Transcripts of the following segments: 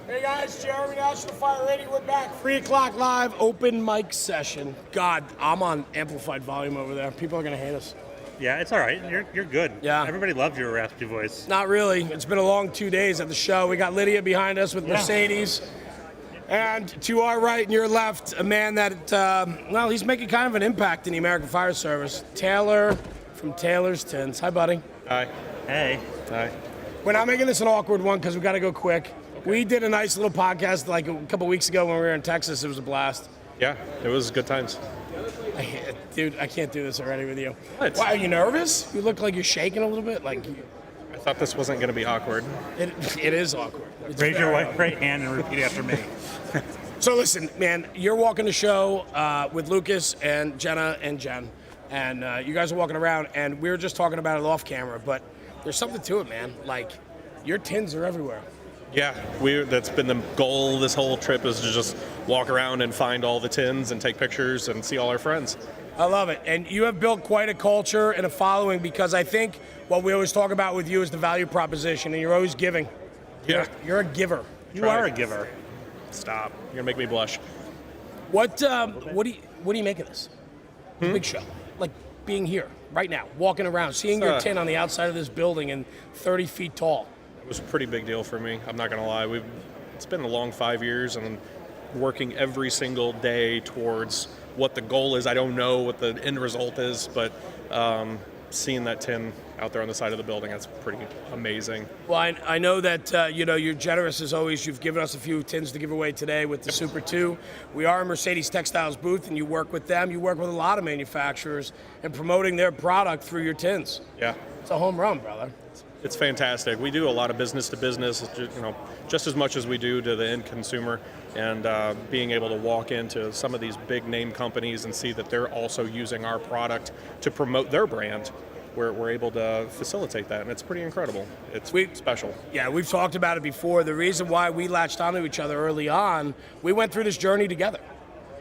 Hey guys, Jeremy National Fire Radio. We're back. 3 o'clock live open mic session. God, I'm on amplified volume over there. People are gonna hate us. Yeah, it's all right. You're good. Yeah. Everybody loves your raspy voice. Not really. It's been a long 2 days at the show. We got Lydia behind us with Mercedes. And to our right and your left, a man that, he's making kind of an impact in the American Fire Service. Taylor from Taylor's Tins. Hi, buddy. Hi. Hey. Hi. We're not making this an awkward one because we got to go quick. We did a nice little podcast like a couple weeks ago when we were in Texas. It was a blast. Yeah, it was good times. Dude, I can't do this already with you. What? Why, are you nervous? You look like you're shaking a little bit. Like I thought this wasn't going to be awkward. it is awkward. It's Raise your very right hand and repeat after me. So listen, man, you're walking the show with Lucas and Jenna and Jen, and you guys are walking around, and we were just talking about it off camera, but there's something to it, man. Like, your tins are everywhere. Yeah, that's been the goal this whole trip, is to just walk around and find all the tins and take pictures and see all our friends. I love it. And you have built quite a culture and a following, because I think what we always talk about with you is the value proposition, and you're always giving. Yeah. You're a giver. You are a giver. Stop. You're going to make me blush. What do you make of this? Big show. Like being here right now, walking around, seeing your tin on the outside of this building and 30 feet tall. It was a pretty big deal for me. I'm not going to lie. It's been a long 5 years, and working every single day towards what the goal is. I don't know what the end result is, but seeing that tin out there on the side of the building, that's pretty amazing. Well, I know that you're generous as always. You've given us a few tins to give away today with the Super 2. We are a Mercedes Textiles booth, and you work with them. You work with a lot of manufacturers and promoting their product through your tins. Yeah. It's a home run, brother. It's fantastic. We do a lot of business to business, just as much as we do to the end consumer. And being able to walk into some of these big name companies and see that they're also using our product to promote their brand, we're able to facilitate that, and it's pretty incredible. It's special. Yeah, we've talked about it before. The reason why we latched onto each other early on, we went through this journey together.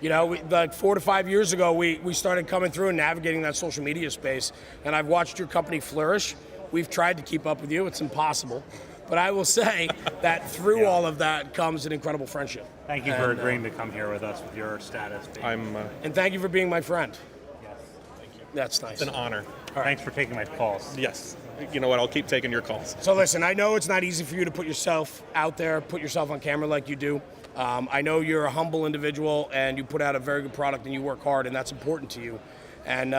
Like 4 to 5 years ago, we started coming through and navigating that social media space, and I've watched your company flourish. We've tried to keep up with you. It's impossible. But I will say that through all of that comes an incredible friendship. Thank you for agreeing to come here with us with your status. And thank you for being my friend. Yes. Thank you. That's nice. It's an honor. Thanks for taking my calls. Yes. You know what? I'll keep taking your calls. So listen, I know it's not easy for you to put yourself out there, put yourself on camera like you do. I know you're a humble individual, and you put out a very good product, and you work hard, and that's important to you. And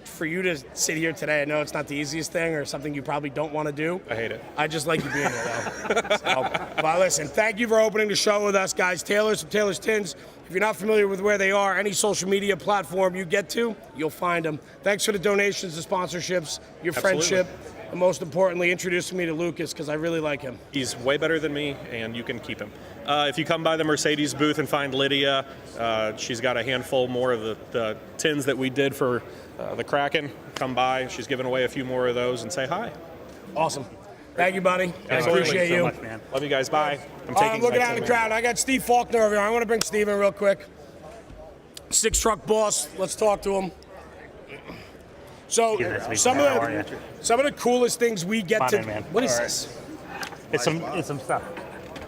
for you to sit here today, I know it's not the easiest thing, or something you probably don't want to do. I hate it. I just like you being here, though. But listen, thank you for opening the show with us, guys. Taylor's from Taylor's Tins. If you're not familiar with where they are, any social media platform you get to, you'll find them. Thanks for the donations, the sponsorships, your friendship, and most importantly, introducing me to Lucas, because I really like him. He's way better than me, and you can keep him. If you come by the Mercedes booth and find Lydia, she's got a handful more of the tins that we did for the Kraken. Come by. She's giving away a few more of those, and say hi. Awesome. Thank you, buddy. Absolutely. I appreciate you. So much, man. Love you guys. Bye. I'm looking out in the crowd. I got Steve Faulkner over here. I want to bring Steve in real quick. 6 truck boss. Let's talk to him. So some of the coolest things we get to. Man. What is this? It's some stuff.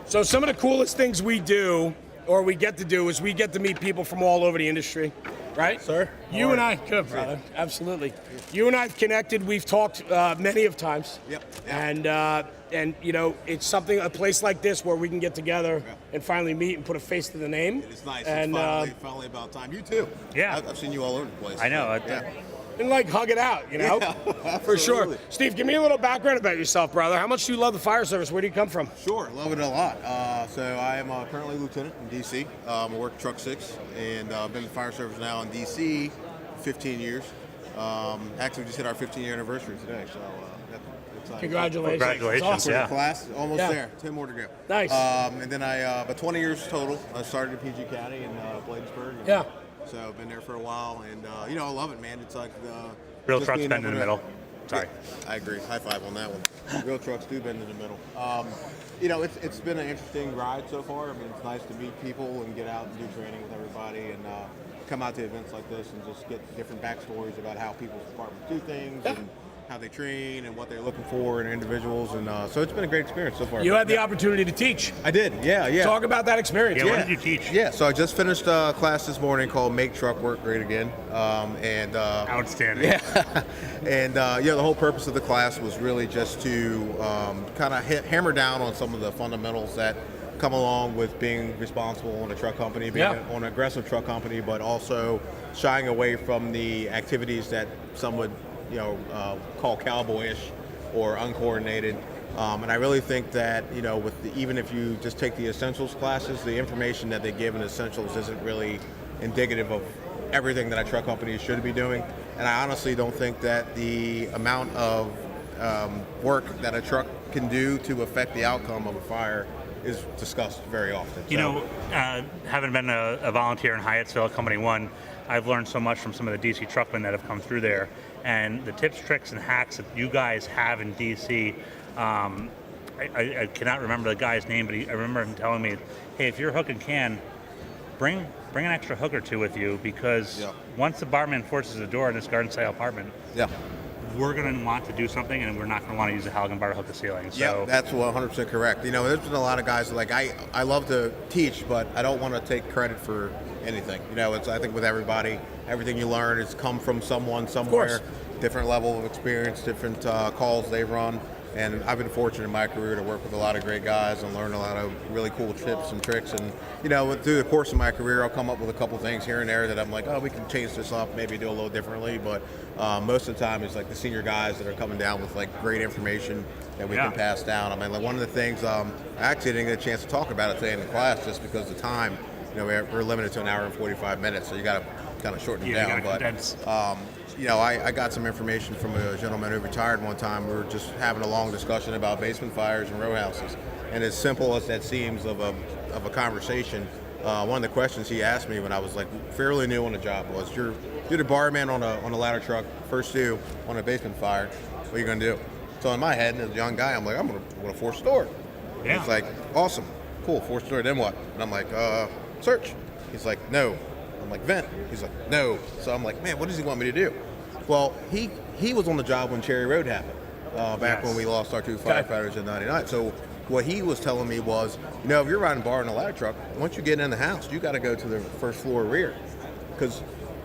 So some of the coolest things we do, or we get to do, is we get to meet people from all over the industry, right? Sir? You and I, good brother, absolutely. You and I have connected. We've talked many of times. Yep. And it's something, a place like this where we can get together and finally meet and put a face to the name. It's nice. And It's finally about time. You too. Yeah. I've seen you all over the place. I know. And hug it out, Yeah, for sure. absolutely. Steve, give me a little background about yourself, brother. How much do you love the fire service? Where do you come from? Sure, love it a lot. So I am currently lieutenant in D.C. I work Truck 6, and I've been in the fire service now in D.C. 15 years. Actually, we just hit our 15-year anniversary today, so that's exciting. Congratulations. Congratulations, That's awesome. yeah. Class, almost there. 10 more to go. Nice. And then about 20 years total. I started at PG County in Bladensburg. Yeah. So I've been there for a while, and I love it, man. It's like Real just trucks being bend in able the to- middle. Sorry. Yeah, I agree. High five on that one. Real trucks do bend in the middle. It's been an interesting ride so far. I mean, it's nice to meet people and get out and do training with everybody, and come out to events like this and just get different backstories about how people's departments do things, and how they train and what they're looking for in individuals, and so it's been a great experience so far. You had the opportunity to teach. I did, yeah. Talk about that experience. Yeah, what did you teach? Yeah, so I just finished a class this morning called Make Truck Work Great Again, and Outstanding. yeah, and the whole purpose of the class was really just to kind of hammer down on some of the fundamentals that come along with being responsible in a truck company, being on an aggressive truck company, but also shying away from the activities that some would call cowboyish or uncoordinated. And I really think that, even if you just take the essentials classes, the information that they give in essentials isn't really indicative of everything that a truck company should be doing. And I honestly don't think that the amount of work that a truck can do to affect the outcome of a fire is discussed very often. Having been a volunteer in Hyattsville at Company 1, I've learned so much from some of the DC truckmen that have come through there. And the tips, tricks, and hacks that you guys have in DC, I cannot remember the guy's name, but I remember him telling me, hey, if you're hook and can, bring an extra hook or two with you, because once the barman forces the door in this garden style apartment, we're going to want to do something, and we're not going to want to use a Halligan bar to hook the ceiling. So that's 100% correct. There's been a lot of guys that, like, I love to teach, but I don't want to take credit for anything. I think with everybody, everything you learn has come from someone somewhere, different level of experience, different calls they've run. And I've been fortunate in my career to work with a lot of great guys and learn a lot of really cool tips and tricks. And, through the course of my career, I'll come up with a couple things here and there that I'm like, oh, we can change this up, maybe do a little differently. But most of the time, it's like the senior guys that are coming down with, like, great information that we can pass down. I mean, like, one of the things, I actually didn't get a chance to talk about it today in the class just because of the time. We're limited to an hour and 45 minutes, so you got to kind of shorten it down. But I got some information from a gentleman who retired one time. We were just having a long discussion about basement fires and row houses. And as simple as that seems of a conversation, one of the questions he asked me when I was, like, fairly new on the job was, you're the barman on a ladder truck, first due on a basement fire, what are you going to do? So in my head, as a young guy, I'm like, I'm going to force the door. Yeah. He's like, awesome, cool, force the door, then what? And I'm like, search. He's like, no. I'm like, vent. He's like, no. So I'm like, man, what does he want me to do? Well, he was on the job when Cherry Road happened, back when we lost our two firefighters in '99. So what he was telling me was, if you're riding bar in a ladder truck, once you get in the house, you got to go to the first floor rear, because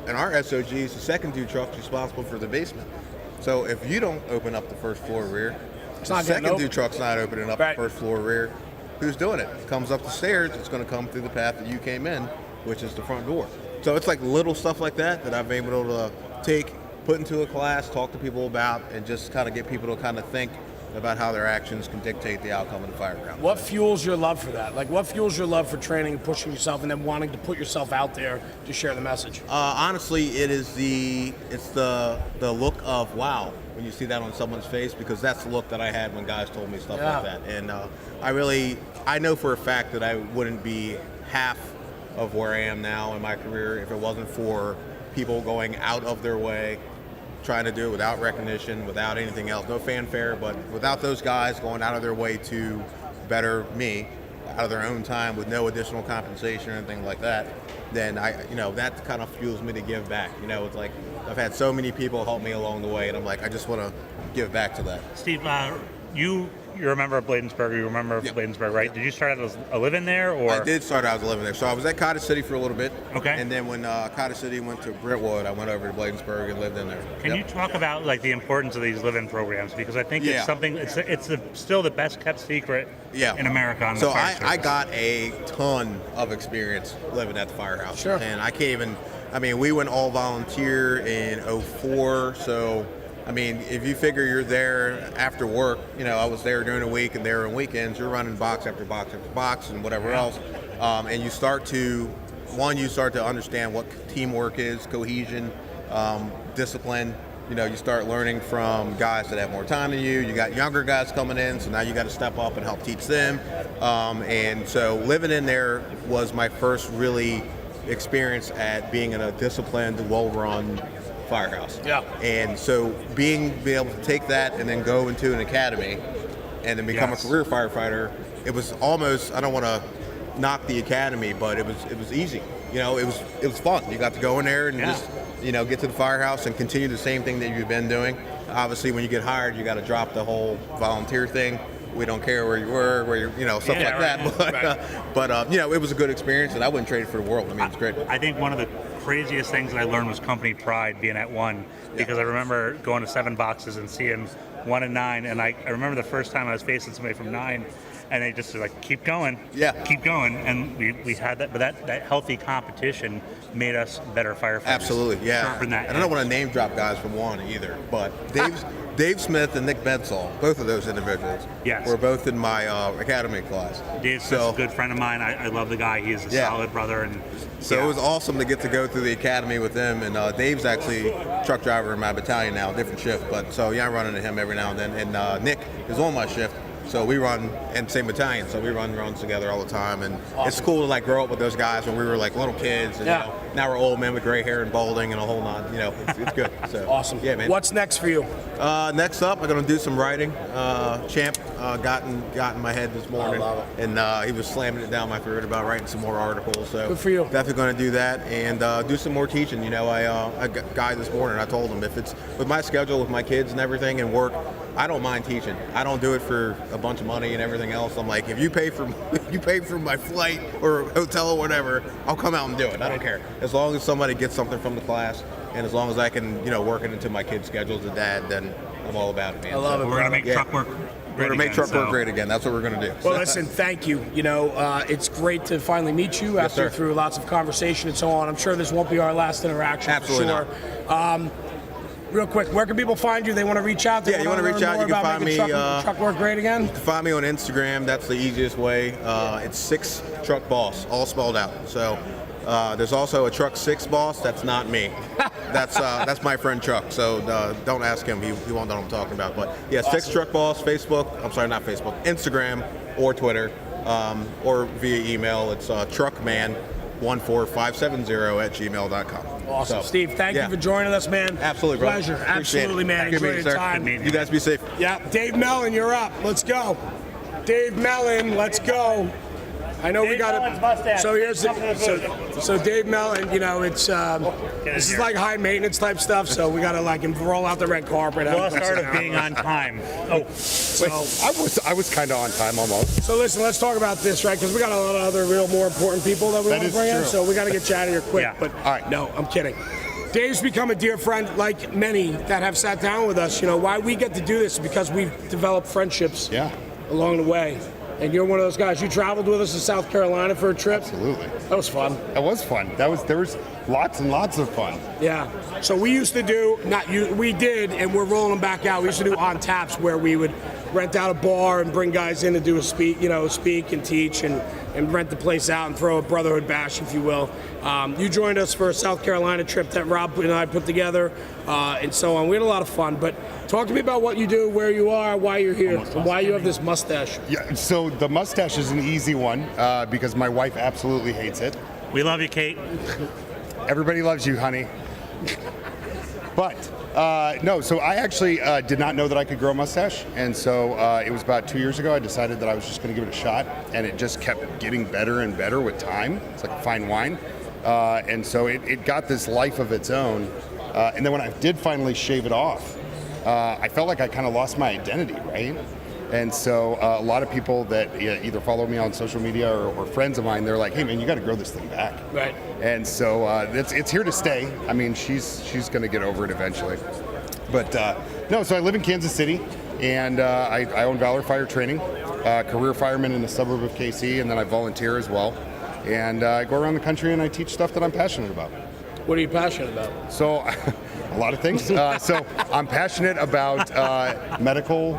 in our SOGs, the second due truck's responsible for the basement. So if you don't open up the first floor rear, the second due truck's not opening up the first floor rear. Who's doing it? It comes up the stairs. It's going to come through the path that you came in, which is the front door. So it's like little stuff like that I've been able to take, put into a class, talk to people about, and just kind of get people to kind of think about how their actions can dictate the outcome of the fireground. What fuels your love for that? Like, what fuels your love for training and pushing yourself and then wanting to put yourself out there to share the message? Honestly, it's the look of wow when you see that on someone's face, because that's the look that I had when guys told me stuff like that. And I know for a fact that I wouldn't be half of where I am now in my career if it wasn't for people going out of their way, trying to do it without recognition, without anything else, no fanfare, but without those guys going out of their way to better me, out of their own time with no additional compensation or anything like that, then that kind of fuels me to give back. It's like I've had so many people help me along the way, and I'm like, I just want to give back to that. Steve, you're a member of Bladensburg. You remember Bladensburg, right? Did you start out as a living there, or? I did start out as a living there. So I was at Cottage City for a little bit. Okay. And then when Cottage City went to Brentwood, I went over to Bladensburg and lived in there. Can you talk about, like, the importance of these live-in programs? Because I think it's something. It's still the best kept secret in America. On the fire service. I got a ton of experience living at the firehouse. Sure. And I can't even. I mean, we went all volunteer in '04, so. I mean, if you figure you're there after work, I was there during the week and there on weekends, you're running box after box after box and whatever else. And you start to understand what teamwork is, cohesion, discipline. You start learning from guys that have more time than you. You got younger guys coming in, so now you got to step up and help teach them. And so living in there was my first really experience at being in a disciplined, well-run firehouse. Yeah. And so being able to take that and then go into an academy and then become a career firefighter, it was almost, I don't want to knock the academy, but it was easy. It was fun. You got to go in there and just get to the firehouse and continue the same thing that you've been doing. Obviously, when you get hired, you got to drop the whole volunteer thing. We don't care where you were, stuff like that. But it was a good experience, and I wouldn't trade it for the world. I mean, it's great. I think one of the craziest things that I learned was company pride being at one, because I remember going to 7 boxes and seeing 1 and 9, and I remember the first time I was facing somebody from 9, and they just were like, keep going, keep going, and we had that, but that healthy competition made us better firefighters. Absolutely, yeah. Sharpen that I don't want to name drop guys from 1 either, but Dave Smith and Nick Benson, both of those individuals, were both in my academy class. Dave Smith's a good friend of mine. I love the guy. He's a solid brother. And so it was awesome to get to go through the academy with him. And Dave's actually truck driver in my battalion now, different shift. But so I run into him every now and then. And Nick is on my shift. So we run in the same battalion, so we run runs together all the time, and it's cool to grow up with those guys when we were little kids, and now we're old men with gray hair and balding and a whole lot. It's good. So awesome. Yeah, man. What's next for you? Next up, I'm gonna do some writing. Champ got in my head this morning, and he was slamming it down my throat about writing some more articles. So good for you. Definitely gonna do that and do some more teaching. I got a guy this morning. I told him if it's with my schedule with my kids and everything and work, I don't mind teaching. I don't do it for a bunch of money and everything else. I'm like, if you pay for my flight or hotel or whatever, I'll come out and do it. I don't care. As long as somebody gets something from the class, and as long as I can, work it into my kids' schedules as a dad, then I'm all about it, man. I love it. We're gonna make truck work. We're going to make truck work great again. That's what we're going to do. Well, listen, thank you. It's great to finally meet you after through lots of conversation and so on. I'm sure this won't be our last interaction. Absolutely for sure. Real quick, where can people find you? They want to reach out? You want to reach out? You can find me. Truck work great again? You can find me on Instagram. That's the easiest way. It's 6 Truck Boss, all spelled out. So there's also a Truck 6 Boss. That's not me. That's my friend Chuck. So don't ask him. He won't know what I'm talking about. But yeah, awesome. 6 Truck Boss, Facebook. I'm sorry, not Facebook. Instagram or Twitter or via email. It's truckman14570@gmail.com. Awesome. So, Steve, thank you for joining us, man. Absolutely, bro. Pleasure. Absolutely, man. Enjoy your time. You guys be safe. Yeah. Dave Mellon, you're up. Let's go. Dave Mellon, let's go. I know we got it. So here's so Dave Mellon. It's this is like high maintenance type stuff. So we gotta roll out the red carpet. Lost art of being on time. So I was kind of on time almost. So listen, let's talk about this, right? Because we got a lot of other more important people that we want to bring in. So we got to get you out of here quick. Yeah. But all right. No, I'm kidding. Dave's become a dear friend, like many that have sat down with us. Why we get to do this is because we've developed friendships along the way. And you're one of those guys. You traveled with us to South Carolina for a trip. Absolutely. That was fun. That was fun. There was lots and lots of fun. Yeah. So we used to do, we did, and we're rolling them back out. We used to do on taps where we would rent out a bar and bring guys in to do speak and teach and rent the place out and throw a brotherhood bash, if you will. You joined us for a South Carolina trip that Rob and I put together, and so on. We had a lot of fun. But talk to me about what you do, where you are, why you're here, and why you have this mustache. Yeah. So the mustache is an easy one because my wife absolutely hates it. We love you, Kate. Everybody loves you, honey. But no, so I actually did not know that I could grow a mustache, and so it was about 2 years ago I decided that I was just going to give it a shot, and it just kept getting better and better with time. It's like a fine wine, and so it got this life of its own. And then when I did finally shave it off, I felt like I kind of lost my identity, right? And so a lot of people that either follow me on social media or friends of mine, they're like, "Hey, man, you got to grow this thing back." Right. And so it's here to stay. I mean, she's going to get over it eventually. But no, so I live in Kansas City, and I own Valor Fire Training, career fireman in the suburb of KC, and then I volunteer as well. And I go around the country and I teach stuff that I'm passionate about. What are you passionate about? So, a lot of things. So I'm passionate about medical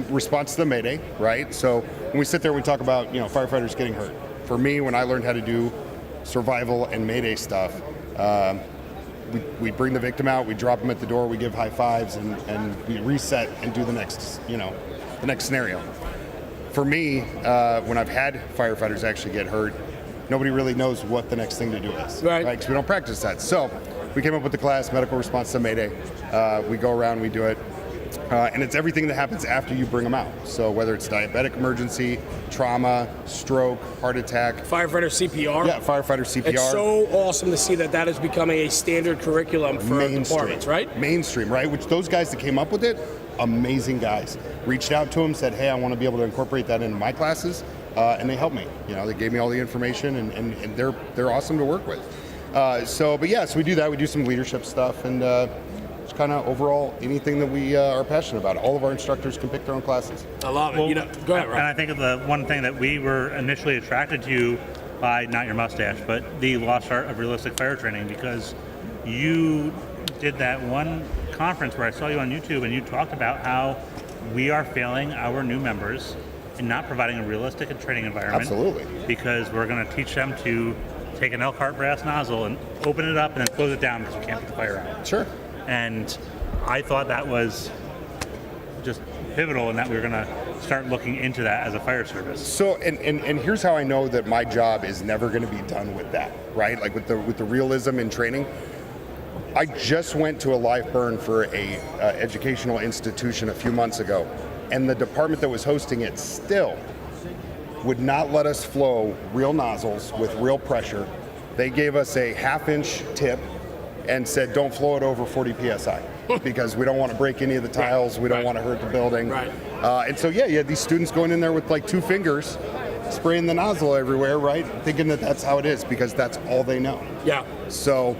response to the Mayday, right? So when we sit there, we talk about firefighters getting hurt. For me, when I learned how to do survival and Mayday stuff, we bring the victim out, we drop them at the door, we give high fives, and we reset and do the next scenario. For me, when I've had firefighters actually get hurt, nobody really knows what the next thing to do is, right? Because we don't practice that. So we came up with the class, Medical Response to Mayday. We go around, we do it. And it's everything that happens after you bring them out. So whether it's diabetic emergency, trauma, stroke, heart attack. Firefighter CPR. Yeah, firefighter CPR. It's so awesome to see that is becoming a standard curriculum for departments, right? Mainstream, right? Which those guys that came up with it, amazing guys. Reached out to them, said, hey, I want to be able to incorporate that into my classes. And they helped me. They gave me all the information, and they're awesome to work with. So we do that. We do some leadership stuff, and it's kind of overall anything that we are passionate about. All of our instructors can pick their own classes. I love it. Well, Go ahead, Rob. And I think the one thing that we were initially attracted to you by, not your mustache, but the lost art of realistic fire training, because you did that one conference where I saw you on YouTube and you talked about how we are failing our new members and not providing a realistic training environment. Absolutely. Because we're going to teach them to take an Elkhart brass nozzle and open it up and then close it down because we can't put the fire out. Sure. And I thought that was just pivotal, and that we were going to start looking into that as a fire service. So, and here's how I know that my job is never going to be done with that, right? Like with the realism in training. I just went to a live burn for a educational institution a few months ago, and the department that was hosting it still would not let us flow real nozzles with real pressure. They gave us a half-inch tip and said, don't flow it over 40 PSI because we don't want to break any of the tiles. We don't want to hurt the building. Right. And so, you had these students going in there with like 2 fingers, spraying the nozzle everywhere, right? Thinking that that's how it is because that's all they know. Yeah. So,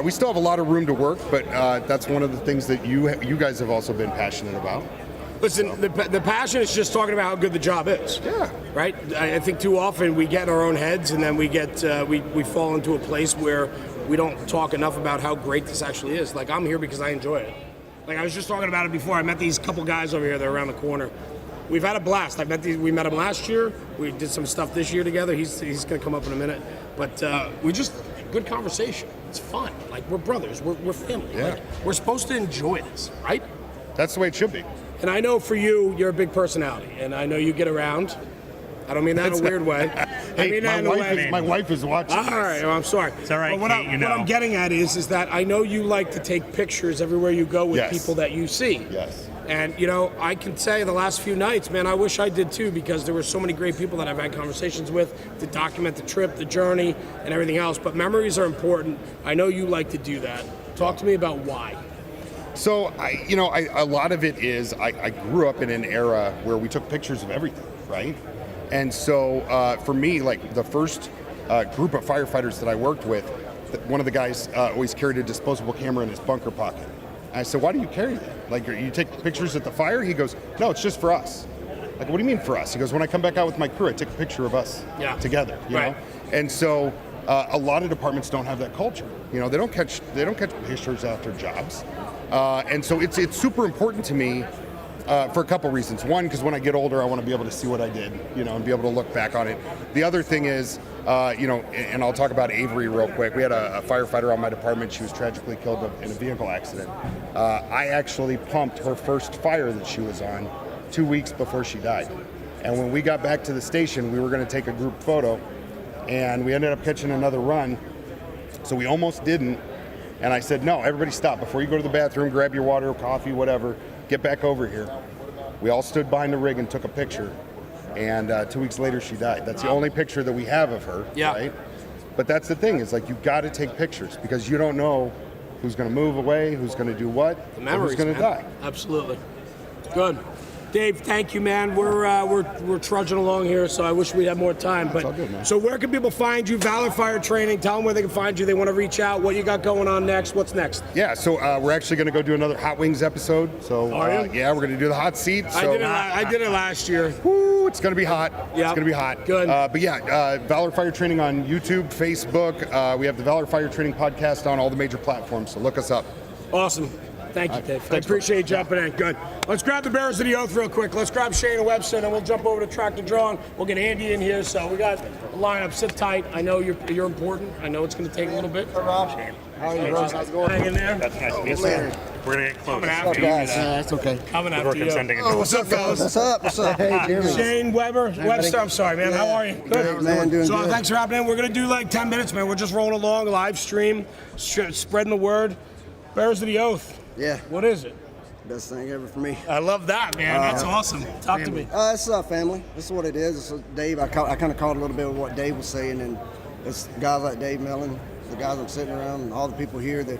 we still have a lot of room to work, but that's one of the things that you guys have also been passionate about. Listen, the passion is just talking about how good the job is. Yeah. Right? I think too often we get in our own heads and then we fall into a place where we don't talk enough about how great this actually is. Like, I'm here because I enjoy it. Like, I was just talking about it before. I met these couple guys over here. They're around the corner. We've had a blast. We met him last year. We did some stuff this year together. He's going to come up in a minute. But good conversation. It's fun. Like, we're brothers. We're family. Yeah. Like, we're supposed to enjoy this, right? That's the way it should be. And I know for you, you're a big personality. And I know you get around. I don't mean that in a weird way. I mean that in a way. My wife is watching. All right, well, I'm sorry. It's all right, But what I'm getting at is that I know you like to take pictures everywhere you go with people that you see. Yes. And, I can say the last few nights, man, I wish I did too, because there were so many great people that I've had conversations with to document the trip, the journey, and everything else. But memories are important. I know you like to do that. Talk to me about why. So, a lot of it is I grew up in an era where we took pictures of everything, right? And so for me, like the first group of firefighters that I worked with, one of the guys always carried a disposable camera in his bunker pocket. And I said, why do you carry that? Like, you take pictures at the fire? He goes, no, it's just for us. Like, what do you mean for us? He goes, when I come back out with my crew, I take a picture of us together, you know? And so a lot of departments don't have that culture. They don't catch pictures after jobs. And so it's super important to me for a couple reasons. One, because when I get older, I want to be able to see what I did, and be able to look back on it. The other thing is, and I'll talk about Avery real quick. We had a firefighter on my department. She was tragically killed in a vehicle accident. I actually pumped her first fire that she was on 2 weeks before she died. And when we got back to the station, we were going to take a group photo, and we ended up catching another run. So we almost didn't. And I said, no, everybody stop. Before you go to the bathroom, grab your water, coffee, whatever, get back over here. We all stood behind the rig and took a picture. And 2 weeks later, she died. That's the only picture that we have of her, right? But that's the thing, is like, you got to take pictures because you don't know who's going to move away, who's going to do what, who's going to die. Absolutely. Good. Dave, thank you, man. We're trudging along here, so I wish we had more time. But all good, man. So where can people find you? Valor Fire Training. Tell them where they can find you. They want to reach out. What you got going on next? What's next? Yeah, so we're actually going to go do another Hot Wings episode. So yeah, we're going to do the hot seat. So, I did it last year. Woo, it's going to be hot. Yeah, it's going to be hot. Good. But yeah, Valor Fire Training on YouTube, Facebook. We have the Valor Fire Training podcast on all the major platforms. So look us up. Awesome. Thank you, Dave. I appreciate you jumping in. Good. Let's grab the Bearers of the Oath real quick. Let's grab Shane and Webster, and we'll jump over to Tractor Drawn. We'll get Andy in here. So we got a lineup. Sit tight. I know you're important. I know it's going to take a little bit. Hey, Rob. How are you, bro? How's it going? Hang in there. That's nice to meet you. We're going to get close. Coming after you. That's okay. Coming We're after you. consenting. What's up, fellas? What's up? What's up? Hey, Jeremy. Shane Webster, I'm sorry, man. How are you? Good, man. Doing So good. thanks for hopping in. We're going to do like 10 minutes, man. We're just rolling along, live stream, spreading the word. Bearers of the Oath. Yeah. What is it? Best thing ever for me. I love that, man. That's awesome. Talk to me. It's family. This is what it is. It's Dave. I kind of caught a little bit of what Dave was saying, and it's guys like Dave Mellon, the guys I'm sitting around, and all the people here that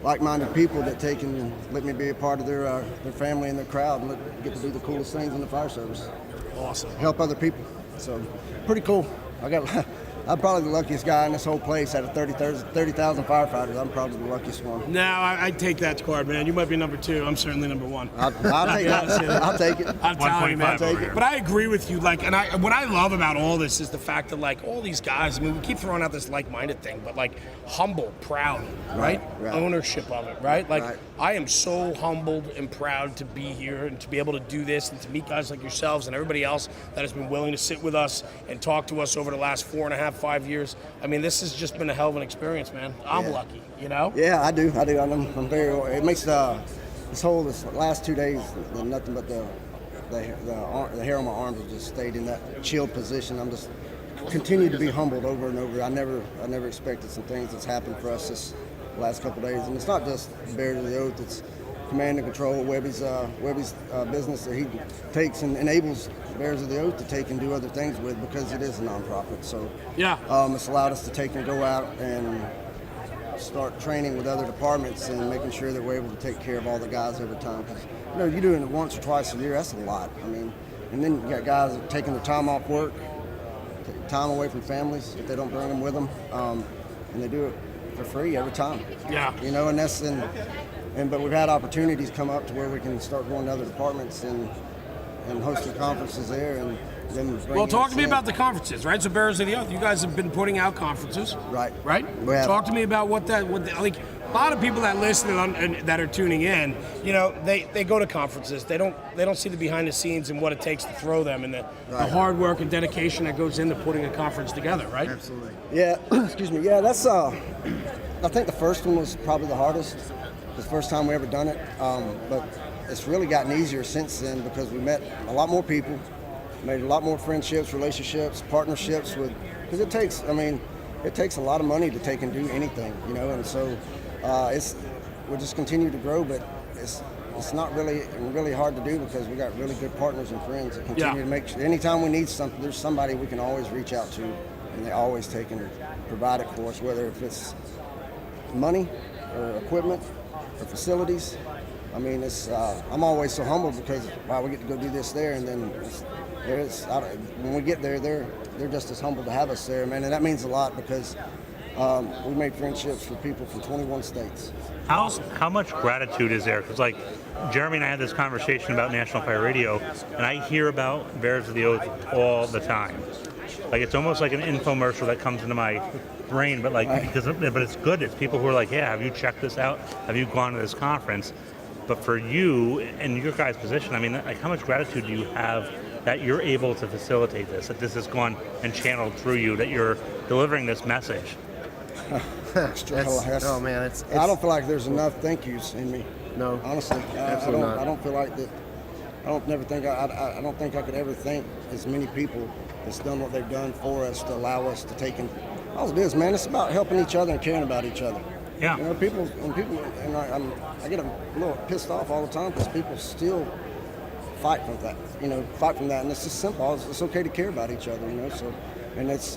like-minded people that take and let me be a part of their family and their crowd and get to do the coolest things in the fire service. Awesome. Help other people. So pretty cool. I'm probably the luckiest guy in this whole place out of 30,000 firefighters. I'm probably the luckiest one. No, I'd take that card, man. You might be number 2. I'm certainly number 1. I'll take that. I'll take it. I'm telling you, man. 125 over here. But I agree with you. Like, and what I love about all this is the fact that, like, all these guys. I mean, we keep throwing out this like-minded thing, but like humble, proud, right? Ownership of it, right? Like, I am so humbled and proud to be here and to be able to do this and to meet guys like yourselves and everybody else that has been willing to sit with us and talk to us over the last 4.5, 5 years. I mean, this has just been a hell of an experience, man. I'm lucky, you know? Yeah, I do. I'm very. It makes this last 2 days nothing but the hair on my arms has just stayed in that chilled position. I'm just continue to be humbled over and over. I never expected some things that's happened for us this last couple of days, and it's not just Bears of the Oath. It's command and control, Webby's business that he takes and enables Bears of the Oath to take and do other things with because it is a nonprofit. So it's allowed us to take and go out and start training with other departments and making sure that we're able to take care of all the guys every time. Because you're doing it once or twice a year. That's a lot. I mean, and then you got guys that are taking their time off work, time away from families if they don't bring them with them, and they do it for free every time. Yeah. But we've had opportunities come up to where we can start going to other departments and hosting conferences there and then talk to me about the conferences, right? So Bearers of the Oath, you guys have been putting out conferences. Right? Talk to me about like a lot of people that listen and that are tuning in, they go to conferences. They don't see the behind the scenes and what it takes to throw them and the hard work and dedication that goes into putting a conference together, right? Absolutely. Yeah, excuse me. Yeah, that's I think the first one was probably the hardest. The first time we ever done it, but it's really gotten easier since then because we met a lot more people, made a lot more friendships, relationships, partnerships because it takes a lot of money to take and do anything, and so we'll just continue to grow, but it's not really hard to do because we got really good partners and friends that continue to make sure anytime we need something, there's somebody we can always reach out to, and they always take and provide it for us, whether if it's money or equipment or facilities. I mean, I'm always so humbled because we get to go do this there, and then when we get there, they're just as humbled to have us there, man, and that means a lot because we made friendships with people from 21 states. How much gratitude is there? Because like Jeremy and I had this conversation about National Fire Radio, and I hear about Bears of the Oath all the time. Like it's almost like an infomercial that comes into my brain, but but it's good. It's people who are like, yeah, have you checked this out? Have you gone to this conference? But for you and your guys' position, I mean, like how much gratitude do you have that you're able to facilitate this, that this has gone and channeled through you, that you're delivering this message? Oh man, it's I don't feel like there's enough thank yous in me. No, honestly, absolutely not. I don't feel like that. I don't think I could ever thank as many people that's done what they've done for us to allow us to take and all it is, man. It's about helping each other and caring about each other. Yeah. I get a little pissed off all the time because people still fight from that. And it's just simple. It's okay to care about each other. So.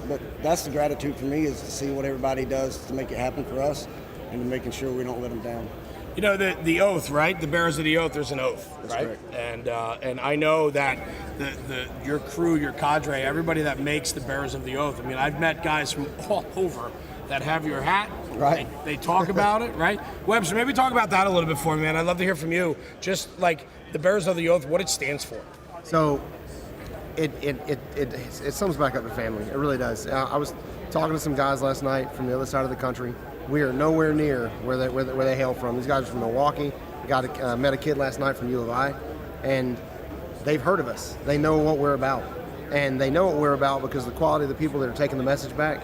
But that's the gratitude for me is to see what everybody does to make it happen for us and to making sure we don't let them down. The oath, right? The Bearers of the Oath, there's an oath, that's right? Correct. And I know that your crew, your cadre, everybody that makes the Bearers of the Oath, I mean, I've met guys from all over that have your hat. Right. They talk about it, right? Webster, maybe talk about that a little bit for me, man. I'd love to hear from you. Just like the Bearers of the Oath, what it stands for. So it sums back up to family. It really does. I was talking to some guys last night from the other side of the country. We are nowhere near where they hail from. These guys are from Milwaukee. Met a kid last night from U of I, and they've heard of us. They know what we're about, and they know what we're about because the quality of the people that are taking the message back,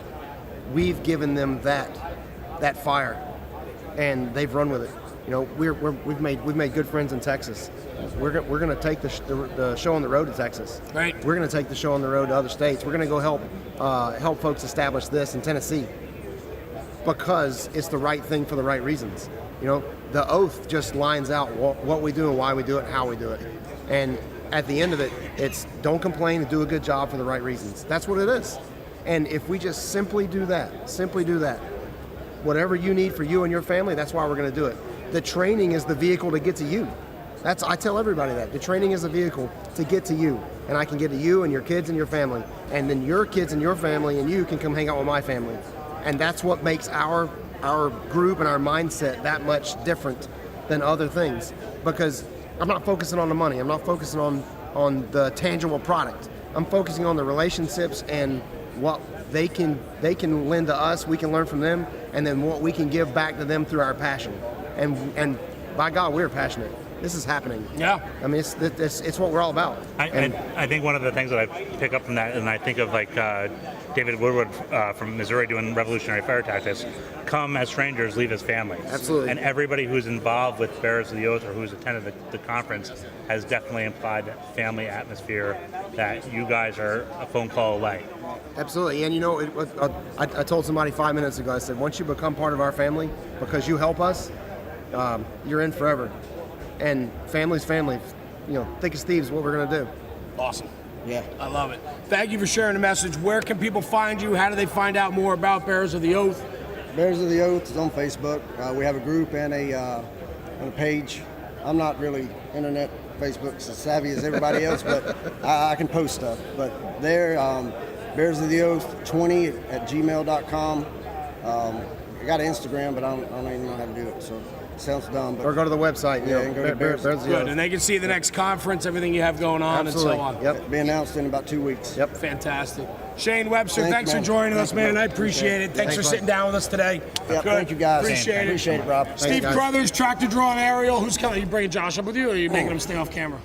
we've given them that fire, and they've run with it. We've made good friends in Texas. We're going to take the show on the road to Texas. Right. We're going to take the show on the road to other states. We're going to go help folks establish this in Tennessee because it's the right thing for the right reasons. The oath just lines out what we do and why we do it and how we do it. And at the end of it, it's don't complain and do a good job for the right reasons. That's what it is. And if we just simply do that, whatever you need for you and your family, that's why we're going to do it. The training is the vehicle to get to you. I tell everybody that. The training is a vehicle to get to you. And I can get to you and your kids and your family. And then your kids and your family and you can come hang out with my family. And that's what makes our group and our mindset that much different than other things. Because I'm not focusing on the money. I'm not focusing on the tangible product. I'm focusing on the relationships and what they can lend to us, we can learn from them, and then what we can give back to them through our passion. And by God, we're passionate. This is happening. Yeah. I mean, it's what we're all about. I think one of the things that I pick up from that, and I think of like David Woodward from Missouri doing revolutionary fire tactics, come as strangers, leave as family. Absolutely. And everybody who's involved with Bearers of the Oath or who's attended the conference has definitely implied that family atmosphere, that you guys are a phone call away. Absolutely. And I told somebody 5 minutes ago, I said, once you become part of our family, because you help us, you're in forever. And family's family. Thick as thieves is what we're going to do. Awesome. Yeah. I love it. Thank you for sharing the message. Where can people find you? How do they find out more about Bearers of the Oath? Bears of the Oath is on Facebook. We have a group and a page. I'm not really internet Facebook as savvy as everybody else, but I can post stuff. But there, Bears of the Oath 20 at gmail.com. I got an Instagram, but I don't even know how to do it. So it sounds dumb. But Or go to the website. Yeah, and go to Bears of the Good. Oath. And they can see the next conference, everything you have going on, Absolutely. and so on. Yep. Be announced in about 2 weeks. Yep. Fantastic. Shane Webster, Thanks, thanks for man. joining us, Thanks, man. man. I appreciate it. Thanks for Thanks, sitting down with us today. Yep, Good. thank you, guys. Appreciate it. Appreciate it, Rob. Steve guys. Crothers, Tractor Drawn Aerial. Who's coming? Are you bringing Josh up with you, or are you making him stay off camera?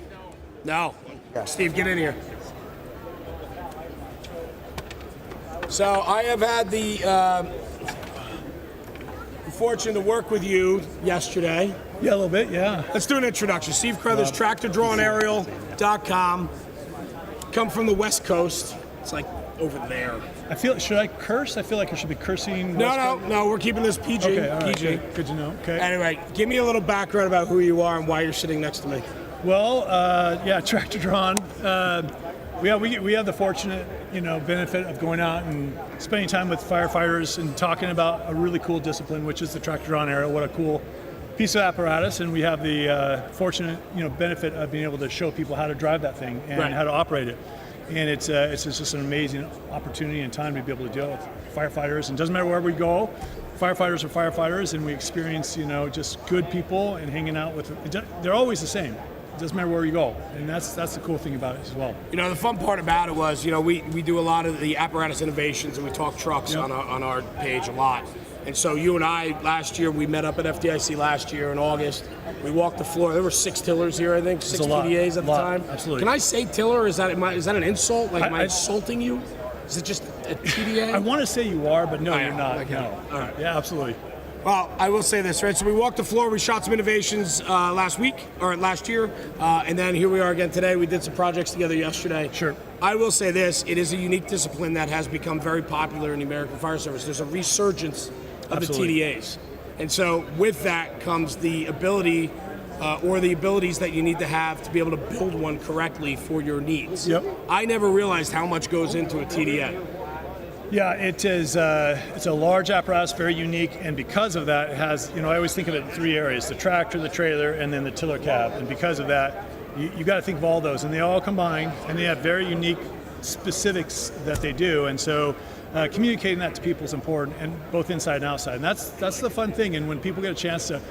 No. Yeah. Steve, get in here. So I have had the fortune to work with you yesterday. Yeah, a little bit, yeah. Let's do an introduction. Steve Crothers, TractorDrawnAerial.com. Come from the West Coast. It's like over there. Should I curse? I feel like I should be cursing. No, we're keeping this PG. Okay, all right, PG. good to know. Okay. Anyway, give me a little background about who you are and why you're sitting next to me. Well, Tractor Drawn. We have the fortunate, benefit of going out and spending time with firefighters and talking about a really cool discipline, which is the Tractor Drawn Aerial. What a cool piece of apparatus, and we have the fortunate, benefit of being able to show people how to drive that thing and Right. how to operate it. And it's just an amazing opportunity and time to be able to deal with firefighters. And it doesn't matter where we go, firefighters are firefighters, and we experience, just good people and hanging out with. They're always the same. It doesn't matter where you go, and that's the cool thing about it as well. The fun part about it was, we do a lot of the apparatus innovations and we talk trucks Yep. on our page a lot. And so you and I, last year, we met up at FDIC last year in August. We walked the floor. There were 6 tillers here, I think, 6 a lot, PDAs at the lot, time. absolutely. Can I say tiller? Is that an insult? Like, am I I- insulting you? Is it just a PDA? I want to say you are, but no, I you're am. not. Okay. No. All right. Yeah, absolutely. Well, I will say this, right? So we walked the floor, we shot some innovations last year, and then here we are again today. We did some projects together yesterday. Sure. I will say this, it is a unique discipline that has become very popular in the American Fire Service. There's a resurgence of Absolutely. the TDAs. And so with that comes the ability or the abilities that you need to have to be able to build one correctly for your needs. Yep. I never realized how much goes into a TDA. Yeah, it is. It's a large apparatus, very unique, and because of that, it has. I always think of it in 3 areas: the tractor, the trailer, and then the tiller cab. And because of that, you got to think of all those, and they all combine, and they have very unique specifics that they do. And so, communicating that to people is important, and both inside and outside. And that's the fun thing. And when people get a chance to,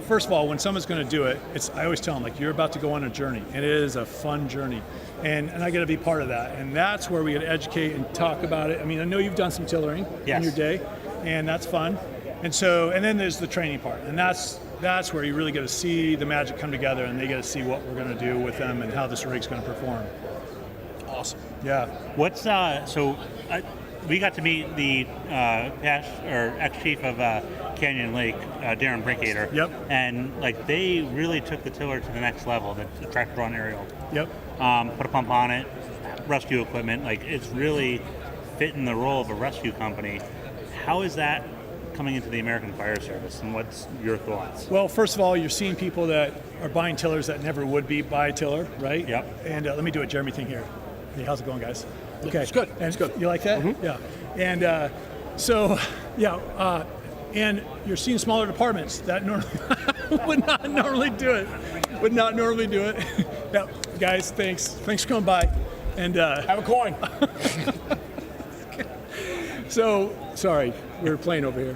first of all, when someone's going to do it, I always tell them, like, you're about to go on a journey, and it is a fun journey. And I got to be part of that. And that's where we got to educate and talk about it. I mean, I know you've done some tillering in your day, and that's fun. And then there's the training part, and that's where you really get to see the magic come together, and they get to see what we're going to do with them and how this rig's going to perform. Awesome. Yeah. What's we got to meet the ex-chief of Canyon Lake, Darren Brinkater. Yep. And they really took the tiller to the next level, the Tractor Drawn Aerial. Yep. Put a pump on it, rescue equipment. It's really fitting the role of a rescue company. How is that coming into the American Fire Service, and what's your thoughts? Well, first of all, you're seeing people that are buying tillers that never would buy a tiller, right? Yep. And let me do a Jeremy thing here. Hey, how's it going, guys? Okay. It's good. And It's good. You like that? Mm-hmm. Yeah. And and you're seeing smaller departments that would not normally do it. Yeah, guys, thanks for coming by. And Have a coin. so, sorry, we were playing over here.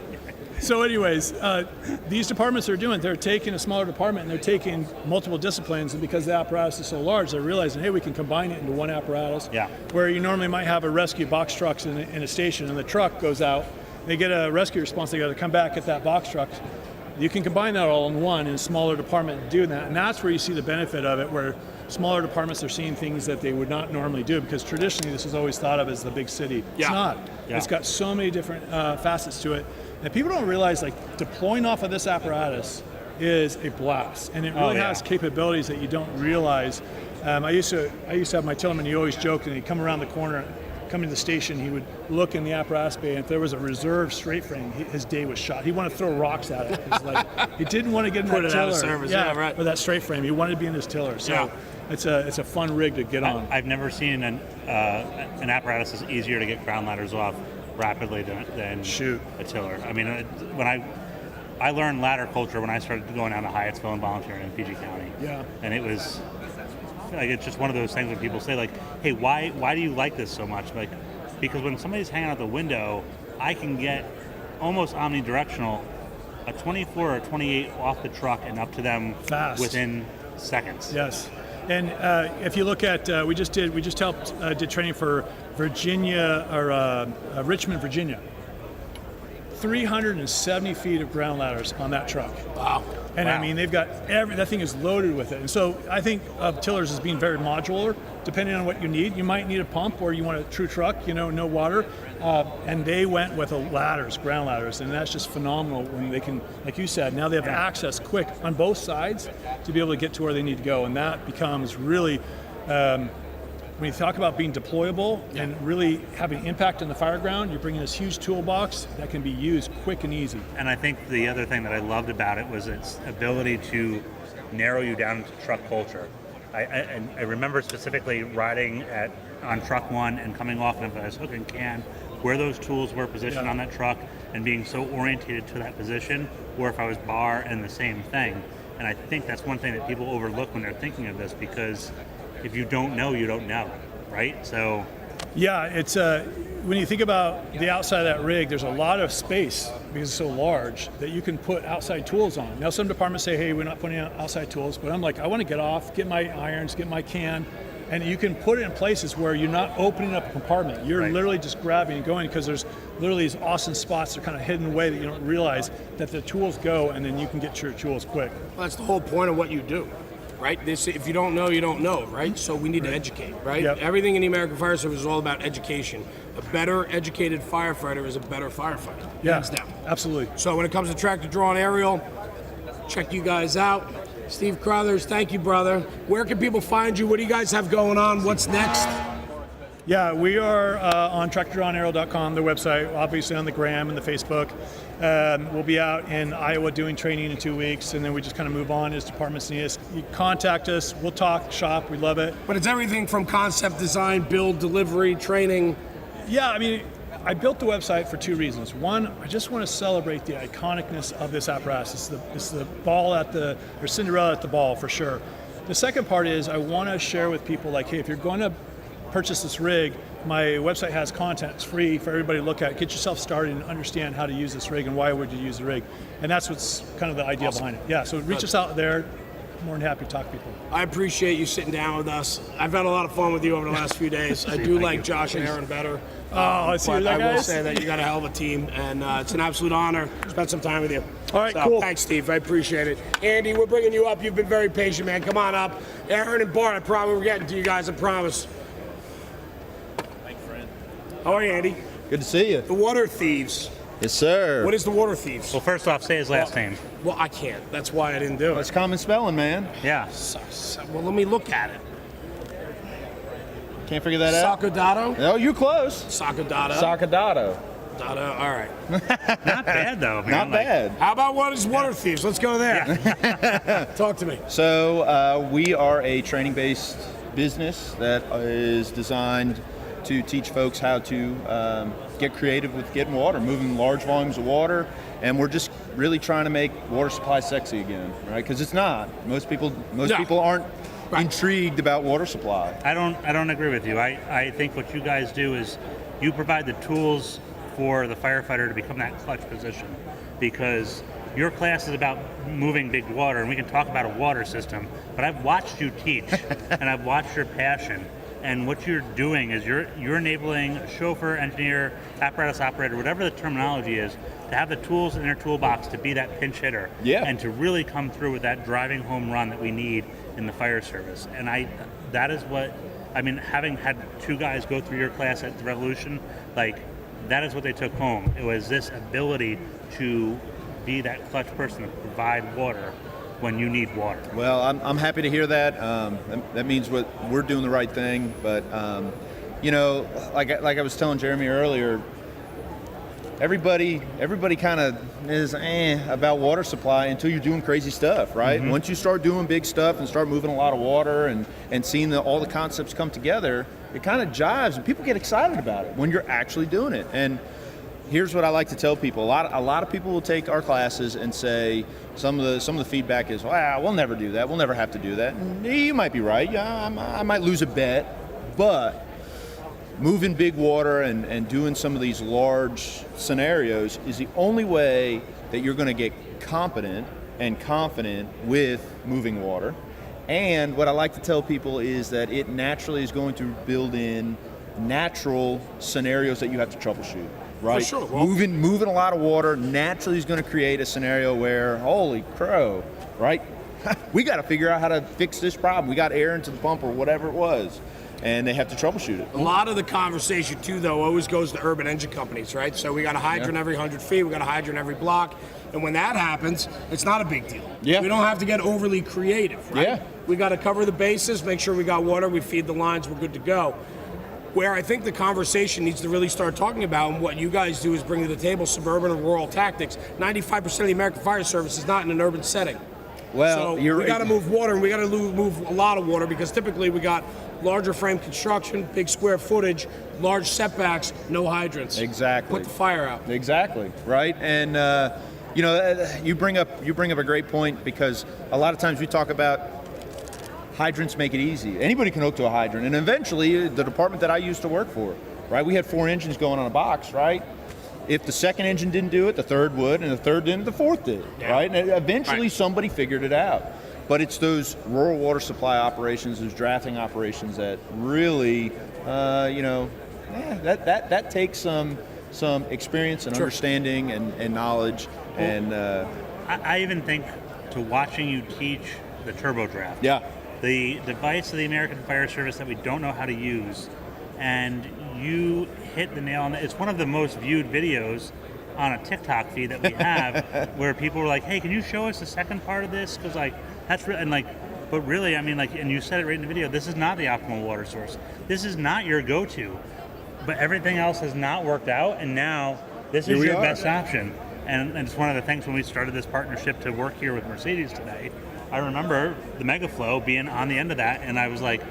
So anyways, these departments they're taking a smaller department and they're taking multiple disciplines, and because the apparatus is so large, they're realizing, hey, we can combine it into one apparatus. Yeah. Where you normally might have a rescue box trucks in a station, and the truck goes out, they get a rescue response, they got to come back at that box truck. You can combine that all in one in a smaller department doing that, and that's where you see the benefit of it, where smaller departments are seeing things that they would not normally do, because traditionally this is always thought of as the big city. Yeah. It's not. Yeah. It's got so many different facets to it. And people don't realize, like, deploying off of this apparatus is a blast, and it really has capabilities that you don't realize. I used to have my tillerman. He always joked, and he'd come around the corner, come into the station. He would look in the apparatus bay, and if there was a reserve straight frame, his day was shot. He wanted to throw rocks at it. It's like, he didn't want to get in Put that it tiller. out of service. Yeah, right. Or that straight frame. He wanted to be in his tiller. So it's a fun rig to get on. I've never seen an apparatus that's easier to get ground ladders off rapidly than a tiller. I mean, when I learned ladder culture when I started going down to Hyattsville and volunteering in PG County. Yeah. And it was like, it's just one of those things when people say, like, hey, why do you like this so much? Like, because when somebody's hanging out the window, I can get almost omnidirectional, a 24 or 28 off the truck and up to them fast within seconds. Yes. And if you look at, we just did training for Virginia, or Richmond, Virginia. 370 feet of ground ladders on that truck. Wow. And I mean, they've got that thing is loaded with it. And so I think of tillers as being very modular, depending on what you need. You might need a pump, or you want a true truck, no water. And they went with ground ladders, and that's just phenomenal when they can, like you said, now they have access quick on both sides to be able to get to where they need to go. And that becomes really, when you talk about being deployable and really having impact on the fire ground, you're bringing this huge toolbox that can be used quick and easy. And I think the other thing that I loved about it was its ability to narrow you down into truck culture. I remember specifically riding on truck one and coming off, and if I was hook and can, where those tools were positioned on that truck and being so orientated to that position, or if I was bar and the same thing. And I think that's one thing that people overlook when they're thinking of this, because if you don't know, you don't know, right? So yeah, it's when you think about the outside of that rig, there's a lot of space because it's so large that you can put outside tools on. Now, some departments say, hey, we're not putting out outside tools, but I'm like, I want to get off, get my irons, get my can, and you can put it in places where you're not opening up a compartment. You're literally just grabbing and going, because there's literally these awesome spots that are kind of hidden away that you don't realize that the tools go, and then you can get to your tools quick. Well, that's the whole point of what you do. Right? If you don't know, you don't know, right? So we need to educate, right? Yep. Everything in the American Fire Service is all about education. A better educated firefighter is a better firefighter. Yeah, Hands down. absolutely. So when it comes to tractor drawn aerial, check you guys out. Steve Crothers, thank you, brother. Where can people find you? What do you guys have going on? What's next? Yeah, we are on tractordrawnaerial.com, their website, obviously on the Gram and the Facebook. We'll be out in Iowa doing training in 2 weeks, and then we just kind of move on as departments need us. You contact us, we'll talk shop, we love it. But it's everything from concept design, build, delivery, training. Yeah, I mean, I built the website for two reasons. One, I just want to celebrate the iconicness of this apparatus. It's the ball or Cinderella at the ball, for sure. The second part is I want to share with people, like, hey, if you're going to purchase this rig, my website has content. It's free for everybody to look at. Get yourself started and understand how to use this rig and why would you use the rig. And that's what's kind of the idea behind it. Yeah, so reach us out there. More than happy to talk to people. I appreciate you sitting down with us. I've had a lot of fun with you over the last few days. I do like Josh and Aaron better. I see that, I will guys. say that you got a hell of a team, and it's an absolute honor to spend some time with you. All right, cool. Thanks, Steve. I appreciate it. Andy, we're bringing you up. You've been very patient, man. Come on up. Aaron and Bart, I probably we're getting to you guys, I promise. How are you, Andy? Good to see you. The Water Thieves. Yes, sir. What is the Water Thieves? Well, first off, say his last name. Well, I can't. That's why I didn't do it. That's common spelling, man. Yeah. Well, let me look at it. Can't figure that out? Sacadato? No, you close. Sacadato. Sacadato. All right. Not bad though, man. Not bad. How about what is water thieves? Let's go there. Talk to me. So we are a training-based business that is designed to teach folks how to get creative with getting water, moving large volumes of water, and we're just really trying to make water supply sexy again, right? Because it's not. Most people aren't intrigued about water supply. I don't agree with you. I think what you guys do is you provide the tools for the firefighter to become that clutch position, because your class is about moving big water, and we can talk about a water system, but I've watched you teach and I've watched your passion, and what you're doing is you're enabling a chauffeur, engineer, apparatus operator, whatever the terminology is, to have the tools in their toolbox to be that pinch hitter and to really come through with that driving home run that we need in the fire service. And that is what, I mean, having had two guys go through your class at the Revolution, like, that is what they took home. It was this ability to be that clutch person to provide water when you need water. Well, I'm happy to hear that. That means we're doing the right thing. But like I was telling Jeremy earlier, everybody kind of is about water supply until you're doing crazy stuff, right? Mm-hmm. Once you start doing big stuff and start moving a lot of water and seeing all the concepts come together, it kind of jives and people get excited about it when you're actually doing it. And here's what I like to tell people: a lot of people will take our classes and say some of the feedback is, "Wow, we'll never do that. We'll never have to do that." And you might be right. Yeah, I might lose a bet, but moving big water and doing some of these large scenarios is the only way that you're going to get competent and confident with moving water. And what I like to tell people is that it naturally is going to build in natural scenarios that you have to troubleshoot, right? For sure. Well, moving a lot of water naturally is going to create a scenario where, holy crow, right? We got to figure out how to fix this problem. We got air into the pump or whatever it was, and they have to troubleshoot it. A lot of the conversation, too, though, always goes to urban engine companies, right? So we got a hydrant every 100 feet, we got a hydrant every block, and when that happens, it's not a big deal. Yeah. We don't have to get overly creative, right? Yeah. We got to cover the bases, make sure we got water, we feed the lines, we're good to go. Where I think the conversation needs to really start talking about, and what you guys do is bring to the table suburban and rural tactics. 95% of the American Fire Service is not in an urban setting. Well, so you're we got to move water, and we got to move a lot of water, because typically we got larger frame construction, big square footage, large setbacks, no hydrants. Exactly. Put the fire out. Exactly, right? And you bring up a great point, because a lot of times we talk about hydrants make it easy. Anybody can hook to a hydrant, and eventually the department that I used to work for, right? We had 4 engines going on a box, right? If the second engine didn't do it, the third would, and the third didn't, the fourth did, right? And eventually somebody figured it out. But it's those rural water supply operations, those drafting operations that really, that takes some experience and understanding and knowledge. And I even think to watching you teach the turbo draft. Yeah. The device of the American Fire Service that we don't know how to use, and you hit the nail on it. It's one of the most viewed videos on a TikTok feed that we have, where people were like, "Hey, can you show us the second part of this?" Because that's really, and but really, I mean, and you said it right in the video. This is not the optimal water source. This is not your go-to, but everything else has not worked out, and now this is your best option. And it's one of the things when we started this partnership to work here with Mercedes today. I remember the Megaflow being on the end of that, and I was like,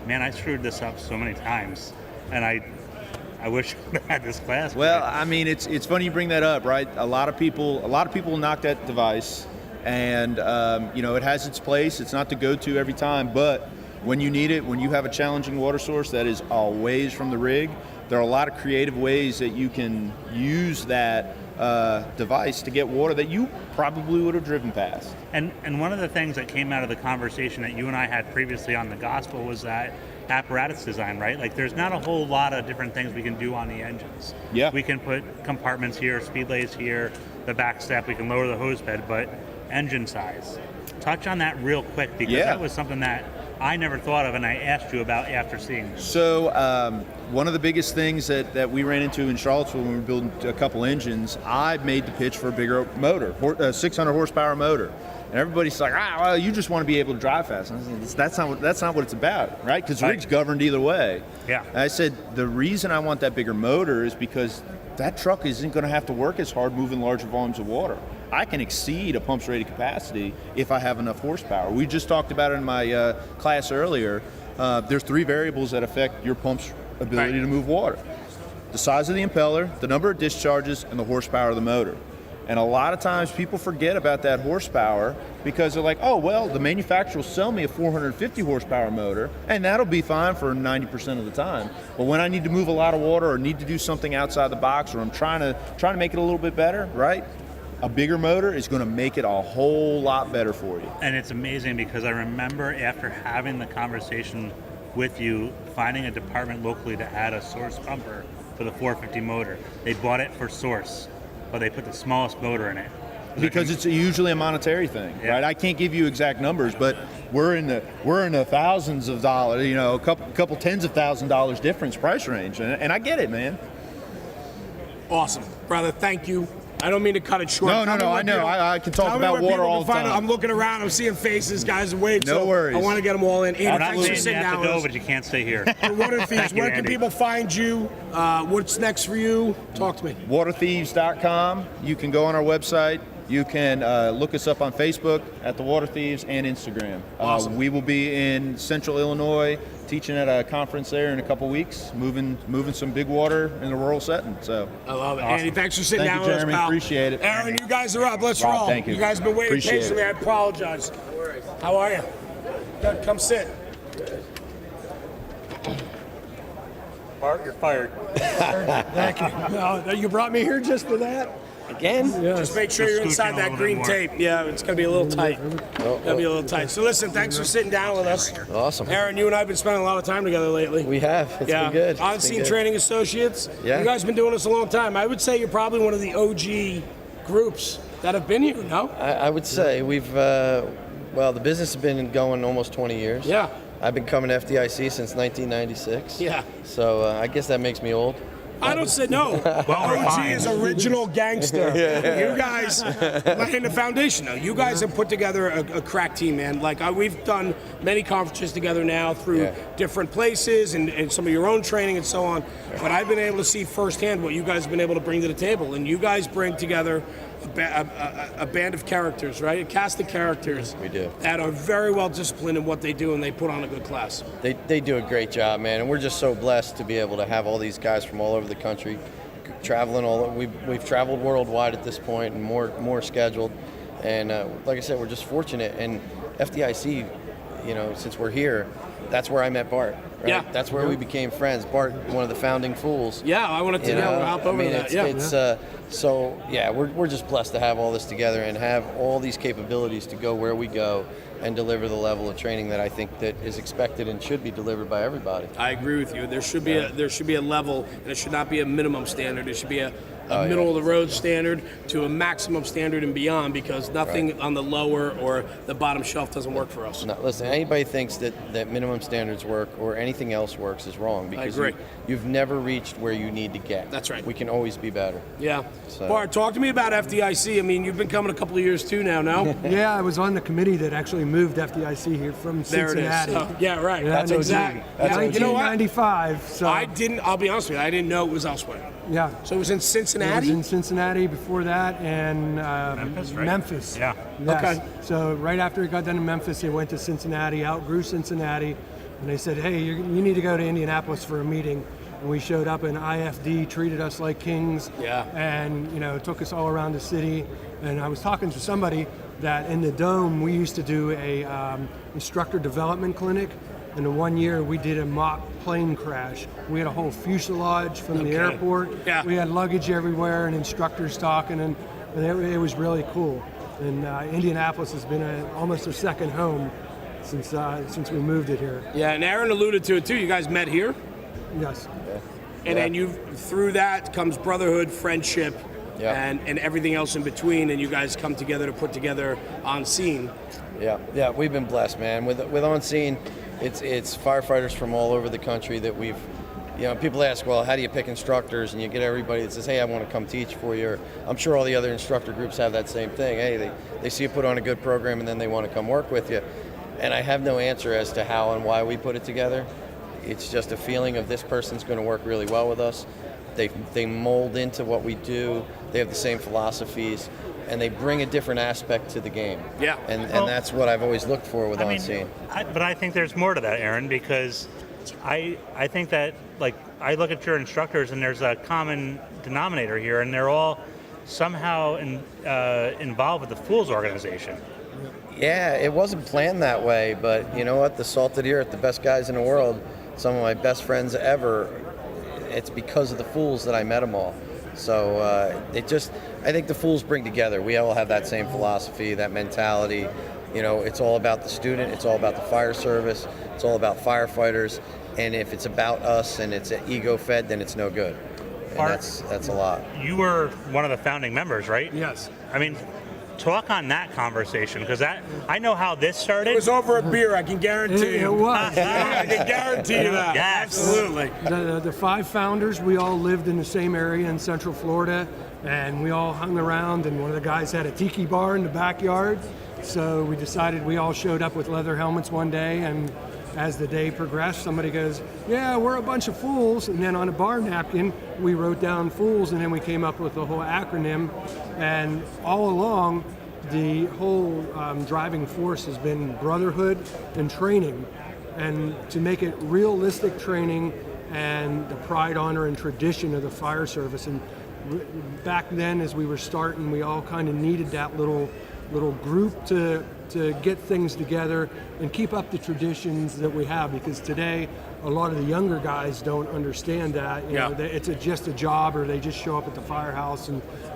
man, I screwed this up so many times, and I wish I had this class. Well, I mean, it's funny you bring that up, right? A lot of people knock that device, and it has its place. It's not the go-to every time, but when you need it, when you have a challenging water source that is away from the rig, there are a lot of creative ways that you can use that device to get water that you probably would have driven past. And one of the things that came out of the conversation that you and I had previously on the gospel was that apparatus design, right? Like, there's not a whole lot of different things we can do on the engines. Yeah. We can put compartments here, speed lays here, the back step, we can lower the hose bed, but engine size. Touch on that real quick, because that was something that I never thought of, and I asked you about after seeing this. So one of the biggest things that we ran into in Charlottesville when we were building a couple engines, I made the pitch for a bigger motor, a 600 horsepower motor. And everybody's like, well, you just want to be able to drive fast. And I said, that's not what it's about, right? Because the rig's governed either way. Yeah. And I said, the reason I want that bigger motor is because that truck isn't going to have to work as hard moving larger volumes of water. I can exceed a pump's rated capacity if I have enough horsepower. We just talked about it in my class earlier. There's 3 variables that affect your pump's ability to move water: the size of the impeller, the number of discharges, and the horsepower of the motor. And a lot of times people forget about that horsepower because they're like, oh, well, the manufacturer will sell me a 450 horsepower motor and that'll be fine for 90% of the time. But when I need to move a lot of water or need to do something outside the box, or I'm trying to make it a little bit better, right? A bigger motor is going to make it a whole lot better for you. And it's amazing because I remember after having the conversation with you, finding a department locally to add a source pumper for the 450 motor. They bought it for source, but they put the smallest motor in it. Because it's usually a monetary thing, right? I can't give you exact numbers, but we're in the thousands of dollars, a couple tens of $1,000s difference price range, and I get it, man. Awesome, brother. Thank you. I don't mean to cut it short. No, I know. I can talk about water all the time. I'm looking around. I'm seeing faces. Guys are waiting. No worries. I want to get them all in. Andy, I'm not thanks for saying you sitting have down to go, with us. but you can't stay here. So Water Thieves, you, where can Andy. people find you? What's next for you? Talk to me. Waterthieves.com. You can go on our website. You can look us up on Facebook at the Water Thieves and Instagram. Awesome. We will be in Central Illinois teaching at a conference there in a couple weeks, moving some big water in a rural setting. So I love it. Awesome. Andy, thanks for sitting Thank down you, with us, Jeremy. pal. Appreciate it. Aaron, you guys are up. Let's Rob, roll. thank you. You guys have been waiting Appreciate patiently. it. I apologize. How are you? Good. Come sit. Bart, you're fired. Thank you. No, you brought me here just for that? Again? Just make sure you're Just inside scooch in a that little green bit more. tape. Yeah, it's going to be a little tight. Gonna be a little tight. So listen, thanks for sitting down with us. Awesome. Aaron, you and I have been spending a lot of time together lately. We have. It's been good. It's been Unseen good. Training Associates. Yeah. You guys have been doing this a long time. I would say you're probably one of the OG groups that have been here, no? I would say we've, the business has been going almost 20 years. Yeah. I've been coming to FDIC since 1996. Yeah. So I guess that makes me old. I don't say no. OG is original gangster. You guys laying the foundation, though. You guys have put together a crack team, man. Like we've done many conferences together now through different places and some of your own training and so on. But I've been able to see firsthand what you guys have been able to bring to the table. And you guys bring together a band of characters, right? A cast of characters. We do. That are very well disciplined in what they do, and they put on a good class. They do a great job, man, and we're just so blessed to be able to have all these guys from all over the country traveling we've traveled worldwide at this point, and more scheduled. And like I said, we're just fortunate. And FDIC, since we're here, that's where I met Bart. Right? Yeah. That's where we became friends. Bart, one of the founding fools. Yeah, I wanted to hop over that. We're just blessed to have all this together and have all these capabilities to go where we go and deliver the level of training that I think that is expected and should be delivered by everybody. I agree with you. There should be a level, and it should not be a minimum standard. It should be a middle of the road standard to a maximum standard and beyond, because nothing on the lower or the bottom shelf doesn't work for us. No, listen, anybody thinks that minimum standards work or anything else works is wrong, because agree. You've never reached where you need to get. That's right. We can always be better. Yeah. So- Bart, talk to me about FDIC. I mean, you've been coming a couple of years too now, no? Yeah, I was on the committee that actually moved FDIC here from There it is. Cincinnati. Yeah, right. Yeah, That's and exactly. That's Yeah, you know what? 1995. So I'll be honest with you, I didn't know it was elsewhere. yeah, So it was in it was Cincinnati? in Cincinnati before that, and Memphis, right? Memphis. Yeah. Yes. Okay. So right after it got done in Memphis, they went to Cincinnati, outgrew Cincinnati, and they said, "Hey, you need to go to Indianapolis for a meeting." And we showed up, and IFD treated us like kings. Yeah. And took us all around the city. And I was talking to somebody that in the Dome we used to do a instructor development clinic. And in 1 year we did a mock plane crash. We had a whole fuselage from the airport. Yeah. We had luggage everywhere and instructors talking, and it was really cool. And Indianapolis has been almost a second home since we moved it here. Yeah, and Aaron alluded to it too. You guys met here? Yes. And then through that comes brotherhood, friendship, Yeah. and everything else in between, and you guys come together to put together On Scene. Yeah, we've been blessed, man. With On Scene, it's firefighters from all over the country that we've, people ask, well, how do you pick instructors? And you get everybody that says, hey, I want to come teach for you. Or I'm sure all the other instructor groups have that same thing. Hey, they see you put on a good program and then they want to come work with you. And I have no answer as to how and why we put it together. It's just a feeling of this person's going to work really well with us. they mold into what we do. They have the same philosophies, and they bring a different aspect to the game. Yeah. And that's what I've always looked for with On Scene. But I think there's more to that, Aaron, because I think that, like, I look at your instructors and there's a common denominator here, and they're all somehow involved with the Fools organization. Yeah, it wasn't planned that way, but you know what? The Salted Earth, the best guys in the world, some of my best friends ever, it's because of the Fools that I met them all. So I think the Fools bring together. We all have that same philosophy, that mentality. You know, it's all about the student, it's all about the fire service, it's all about firefighters, and if it's about us and it's ego-fed, then it's no good. And that's a lot. You were one of the founding members, right? Yes. I mean, talk on that conversation, because I know how this started. It was over a beer, I can guarantee you. It was. I can guarantee you that. Yes. Absolutely. The 5 founders, we all lived in the same area in Central Florida, and we all hung around, and one of the guys had a tiki bar in the backyard. So we decided, we all showed up with leather helmets one day, and as the day progressed, somebody goes, yeah, we're a bunch of fools. And then on a bar napkin, we wrote down fools, and then we came up with the whole acronym. And all along, the whole driving force has been brotherhood and training. And to make it realistic training and the pride, honor, and tradition of the fire service. And back then, as we were starting, we all kind of needed that little group to get things together and keep up the traditions that we have, because today a lot of the younger guys don't understand that. You know, it's just a job, or they just show up at the firehouse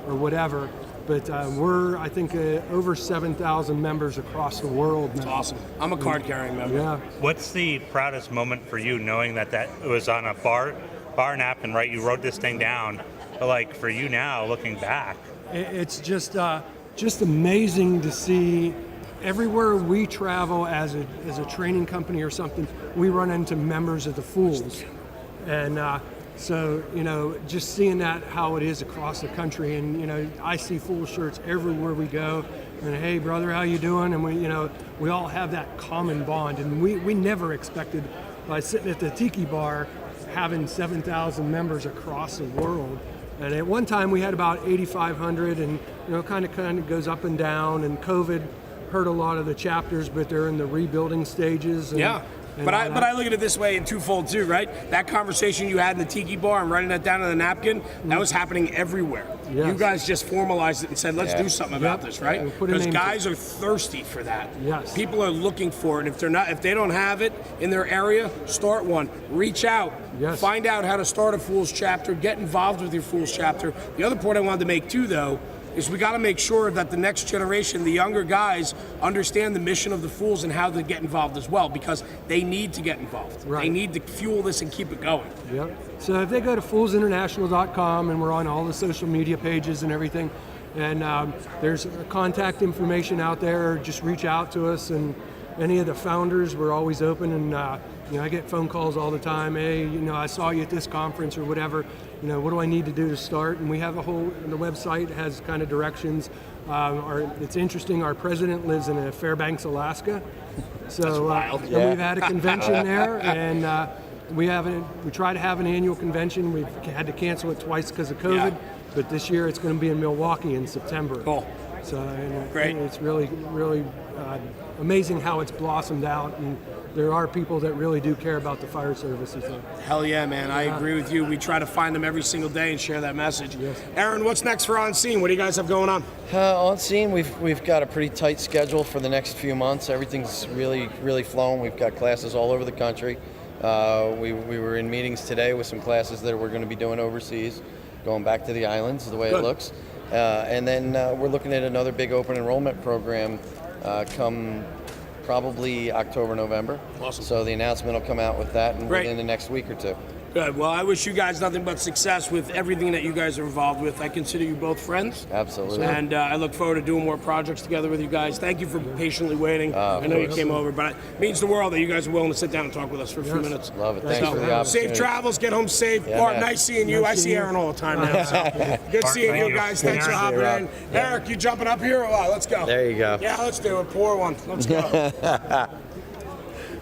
or whatever. But we're, I think, over 7,000 members across the world now. That's awesome. I'm a card-carrying member. Yeah. What's the proudest moment for you, knowing that it was on a bar napkin, right? You wrote this thing down, but like for you now, looking back, It's just amazing to see. Everywhere we travel as a training company or something, we run into members of the Fools. And so, you know, just seeing that, how it is across the country, and, you know, I see Fool shirts everywhere we go, and hey brother, how you doing? And we all have that common bond, and we never expected, by sitting at the tiki bar, having 7,000 members across the world. And at one time we had about 8,500, and, you know, kind of goes up and down, and COVID hurt a lot of the chapters, but they're in the rebuilding stages. And, But I look at it this way in twofold too, right? That conversation you had in the tiki bar and writing that down on the napkin, that was happening everywhere. Yes. You guys just formalized it and said, let's do something about this, right? Because guys are thirsty for that. Yes. People are looking for it. If they don't have it in their area, start one. Reach out. Yes. Find out how to start a Fools chapter. Get involved with your Fools chapter. The other point I wanted to make too, though, is we got to make sure that the next generation, the younger guys, understand the mission of the Fools and how to get involved as well, because they need to get involved. Right. They need to fuel this and keep it going. Yep. So if they go to foolsinternational.com, and we're on all the social media pages and everything, and there's contact information out there, just reach out to us, and any of the founders, we're always open. And you know, I get phone calls all the time. Hey, you know, I saw you at this conference or whatever. You know, what do I need to do to start? And we have the website has kind of directions. It's interesting. Our president lives in Fairbanks, Alaska. So That's wild. And we've had a convention there, and we try to have an annual convention. We've had to cancel it twice because of COVID, but this year it's going to be in Milwaukee in September. Cool. So Great. It's really, really amazing how it's blossomed out, and there are people that really do care about the fire services. Hell yeah, man. I agree with you. We try to find them every single day and share that message. Yes. Aaron, what's next for On Scene? What do you guys have going on? On Scene, we've got a pretty tight schedule for the next few months. Everything's really flowing. We've got classes all over the country. We were in meetings today with some classes that we're going to be doing overseas, going back to the islands, the way it looks. And then we're looking at another big open enrollment program come probably October, November. Awesome. So the announcement will come out with that within the next week or two. Good. Well, I wish you guys nothing but success with everything that you guys are involved with. I consider you both friends. Absolutely. And I look forward to doing more projects together with you guys. Thank you for patiently waiting. I know you came over, but it means the world that you guys are willing to sit down and talk with us for a few minutes. Love it. Thanks for the opportunity. Safe travels. Get home safe. Yeah, Bart, man. nice seeing you. I see Aaron all the time now. So. Good seeing you guys. Thanks for hopping in. Eric, you jumping up here or what? Let's go. There you go. Yeah, let's do it. Pour one. Let's go.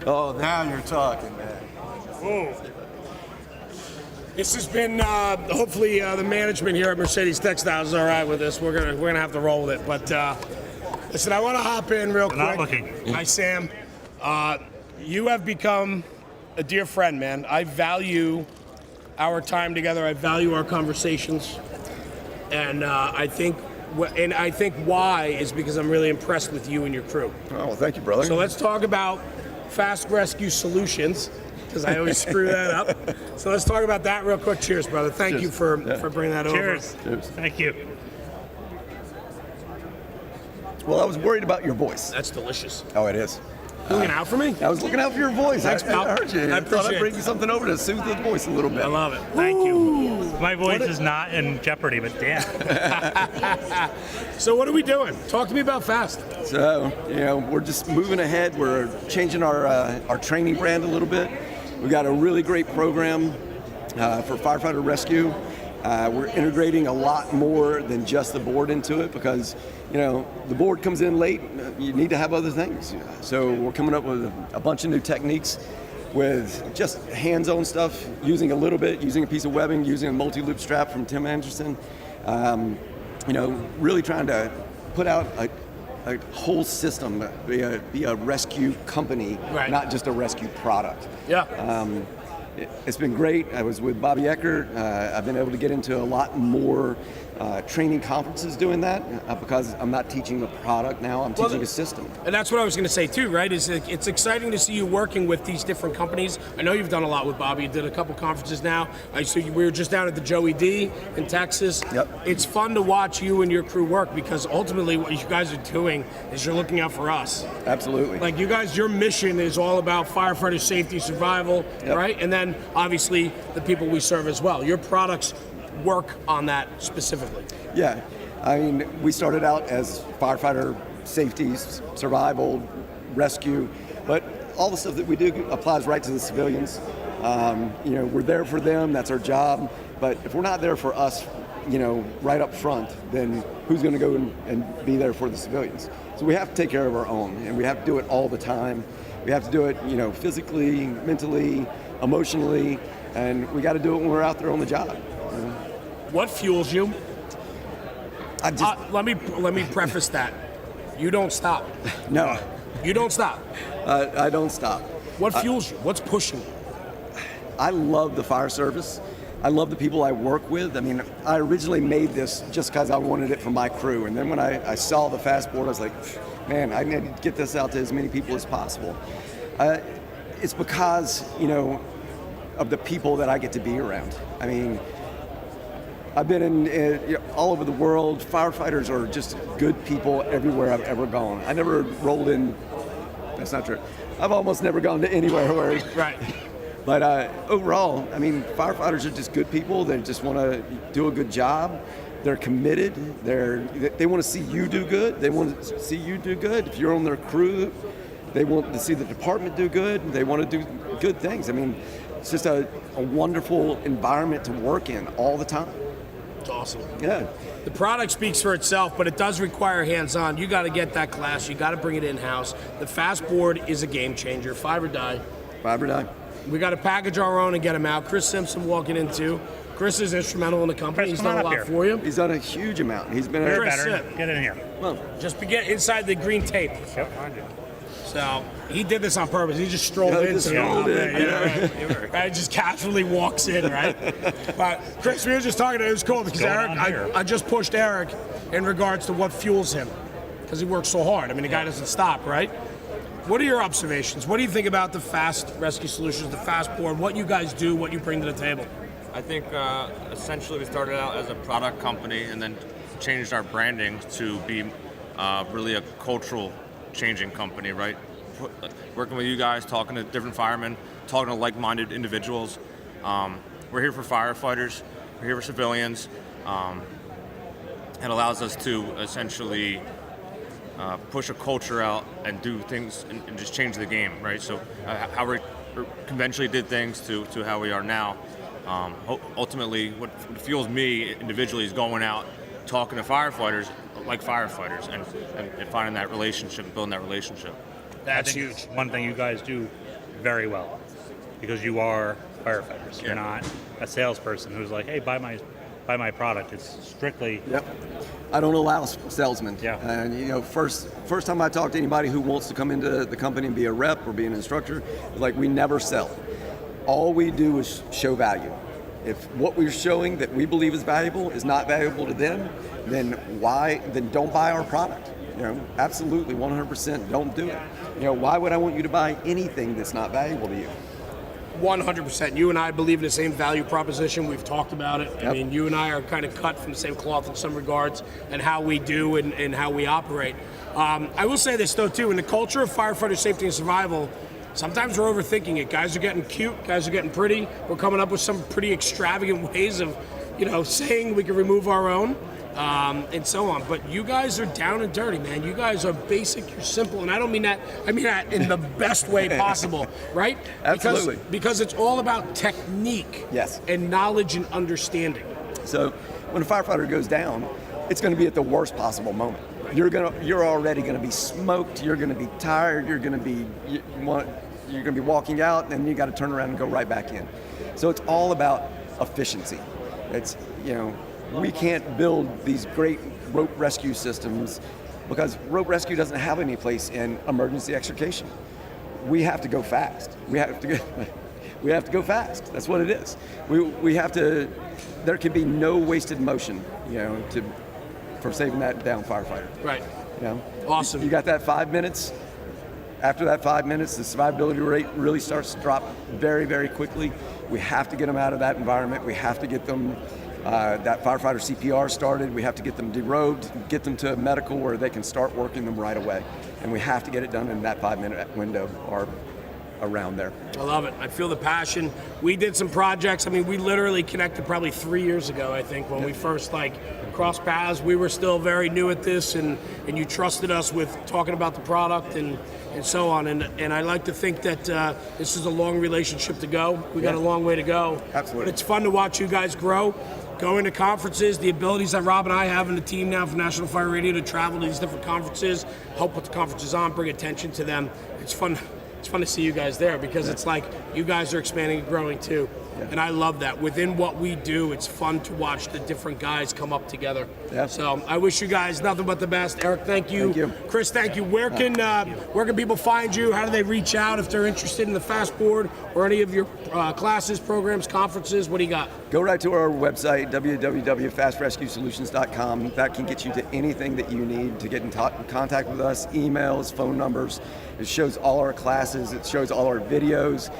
Oh, now you're talking, man. Ooh. This has been hopefully the management here at Mercedes Textiles is all right with this. We're gonna have to roll with it. But listen, I want to hop in real quick. Not looking. Hi, Sam. You have become a dear friend, man. I value our time together. I value our conversations, and I think why is because I'm really impressed with you and your crew. Oh, well, thank you, brother. So let's talk about Fast Rescue Solutions, because I always screw that up. So let's talk about that real quick. Cheers, brother. Thank you for bringing that Cheers. over. Cheers. Thank you. Well, I was worried about your voice. That's delicious. Oh, it is. Looking out for me? I was looking out for your voice. Thanks, pal. I heard you. I I thought appreciate I'd bring it. you something over to soothe the voice a little bit. I love it. Thank you. My voice is not in jeopardy, but damn. So what are we doing? Talk to me about Fast. So, we're just moving ahead. We're changing our training brand a little bit. We've got a really great program for firefighter rescue. We're integrating a lot more than just the board into it because, the board comes in late. You need to have other things. So we're coming up with a bunch of new techniques with just hands-on stuff, using a piece of webbing, using a multi-loop strap from Tim Anderson. Really trying to put out a whole system, be a rescue company, Right. not just a rescue product. Yeah. It's been great. I was with Bobby Eckert. I've been able to get into a lot more training conferences doing that because I'm not teaching the product now, I'm teaching a system. And that's what I was going to say too, right? It's exciting to see you working with these different companies. I know you've done a lot with Bobby. You did a couple conferences now. We were just down at the Joey D in Texas. Yep. It's fun to watch you and your crew work because ultimately what you guys are doing is you're looking out for us. Absolutely. Like you guys, your mission is all about firefighter safety, survival, Yep. right? And then obviously the people we serve as well. Your products work on that specifically. Yeah, I mean, we started out as firefighter safety, survival, rescue, but all the stuff that we do applies right to the civilians. We're there for them, that's our job, but if we're not there for us, right up front, then who's going to go and be there for the civilians? So we have to take care of our own, and we have to do it all the time. We have to do it, physically, mentally, emotionally, and we got to do it when we're out there on the job. What fuels you? Let me preface that. You don't stop. No. You don't stop. I don't stop. What fuels you? What's pushing you? I love the fire service. I love the people I work with. I mean, I originally made this just because I wanted it for my crew. And then when I saw the fast board, I was like, man, I need to get this out to as many people as possible. It's because, of the people that I get to be around. I mean, I've been in all over the world. Firefighters are just good people everywhere I've ever gone. I never rolled in, that's not true. I've almost never gone to anywhere where. Right. But overall, I mean, firefighters are just good people. They just want to do a good job. They're committed. They want to see you do good. They want to see you do good. If you're on their crew, they want to see the department do good. They want to do good things. I mean, it's just a wonderful environment to work in all the time. It's awesome. Yeah. The product speaks for itself, but it does require hands-on. You got to get that class. You got to bring it in-house. The fast board is a game changer. 5 or die. 5 or die. We got to package our own and get them out. Chris Simpson walking in too. Chris is instrumental in the company. Chris, He's done a lot for you. He's done a huge amount. He's been You're Chris, better. sit. Get in here. well, Just get inside the green tape. Yep, I do. So he did this on purpose. He just strolled Yeah, in. just strolled in, Right, just casually walks in, right? But Chris, we were just talking. It was cool because going Eric, on here? I just pushed Eric in regards to what fuels him because he works so hard. I mean, the guy doesn't stop, right? What are your observations? What do you think about the Fast Rescue Solutions, the Fast Board, what you guys do, what you bring to the table? I think essentially we started out as a product company and then changed our branding to be really a cultural changing company, right? Working with you guys, talking to different firemen, talking to like-minded individuals. We're here for firefighters, we're here for civilians. It allows us to essentially push a culture out and do things and just change the game, right? So how we conventionally did things to how we are now. Ultimately, what fuels me individually is going out, talking to firefighters like firefighters, and finding that relationship, building that relationship. That's I think huge. it's one thing you guys do very well, because you are firefighters. You're not a salesperson who's like, hey, buy my product. It's strictly. Yep. I don't allow salesmen. Yeah. And you know, first time I talk to anybody who wants to come into the company and be a rep or be an instructor, like, we never sell. All we do is show value. If what we're showing that we believe is valuable is not valuable to them, then don't buy our product. You know, absolutely, 100% don't do it. You know, why would I want you to buy anything that's not valuable to you? 100%. You and I believe in the same value proposition. We've talked about it. Yep. I mean, you and I are kind of cut from the same cloth in some regards, and how we do and how we operate. I will say this, though, too. In the culture of firefighter safety and survival, sometimes we're overthinking it. Guys are getting cute. Guys are getting pretty. We're coming up with some pretty extravagant ways of, you know, saying we can remove our own. And so on. But you guys are down and dirty, man. You guys are basic, you're simple, and I don't mean that, I mean that in the best way possible, right? Absolutely. Because it's all about technique. Yes. And knowledge and understanding. So when a firefighter goes down, it's going to be at the worst possible moment. You're already going to be smoked, you're going to be tired, you're going to be walking out, and you got to turn around and go right back in. So it's all about efficiency. It's, you know, we can't build these great rope rescue systems because rope rescue doesn't have any place in emergency extrication. We have to go fast. We have to go fast. That's what it is. We have to. There can be no wasted motion, you know, for saving that down firefighter. Right. You know, awesome. You got that 5 minutes. After that 5 minutes, the survivability rate really starts to drop very, very quickly. We have to get them out of that environment. We have to get them. That firefighter CPR started. We have to get them derobed, get them to a medical where they can start working them right away. And we have to get it done in that 5-minute window or around there. I love it. I feel the passion. We did some projects. I mean, we literally connected probably 3 years ago, I think, when we first crossed paths. We were still very new at this, and you trusted us with talking about the product and so on. And I like to think that this is a long relationship to go. We got a long way to go. Absolutely. But it's fun to watch you guys grow. Going to conferences, the abilities that Rob and I have in the team now for National Fire Radio to travel to these different conferences, help put the conferences on, bring attention to them. It's fun. It's fun to see you guys there because it's like you guys are expanding and growing too. Yeah. And I love that. Within what we do, it's fun to watch the different guys come up together. Yeah. So I wish you guys nothing but the best. Eric, thank you. Thank you. Chris, thank you. Where can people find you? How do they reach out if they're interested in the Fast Board or any of your classes, programs, conferences? What do you got? Go right to our website, www.fastrescuesolutions.com. That can get you to anything that you need to get in contact with us, emails, phone numbers. It shows all our classes. It shows all our videos.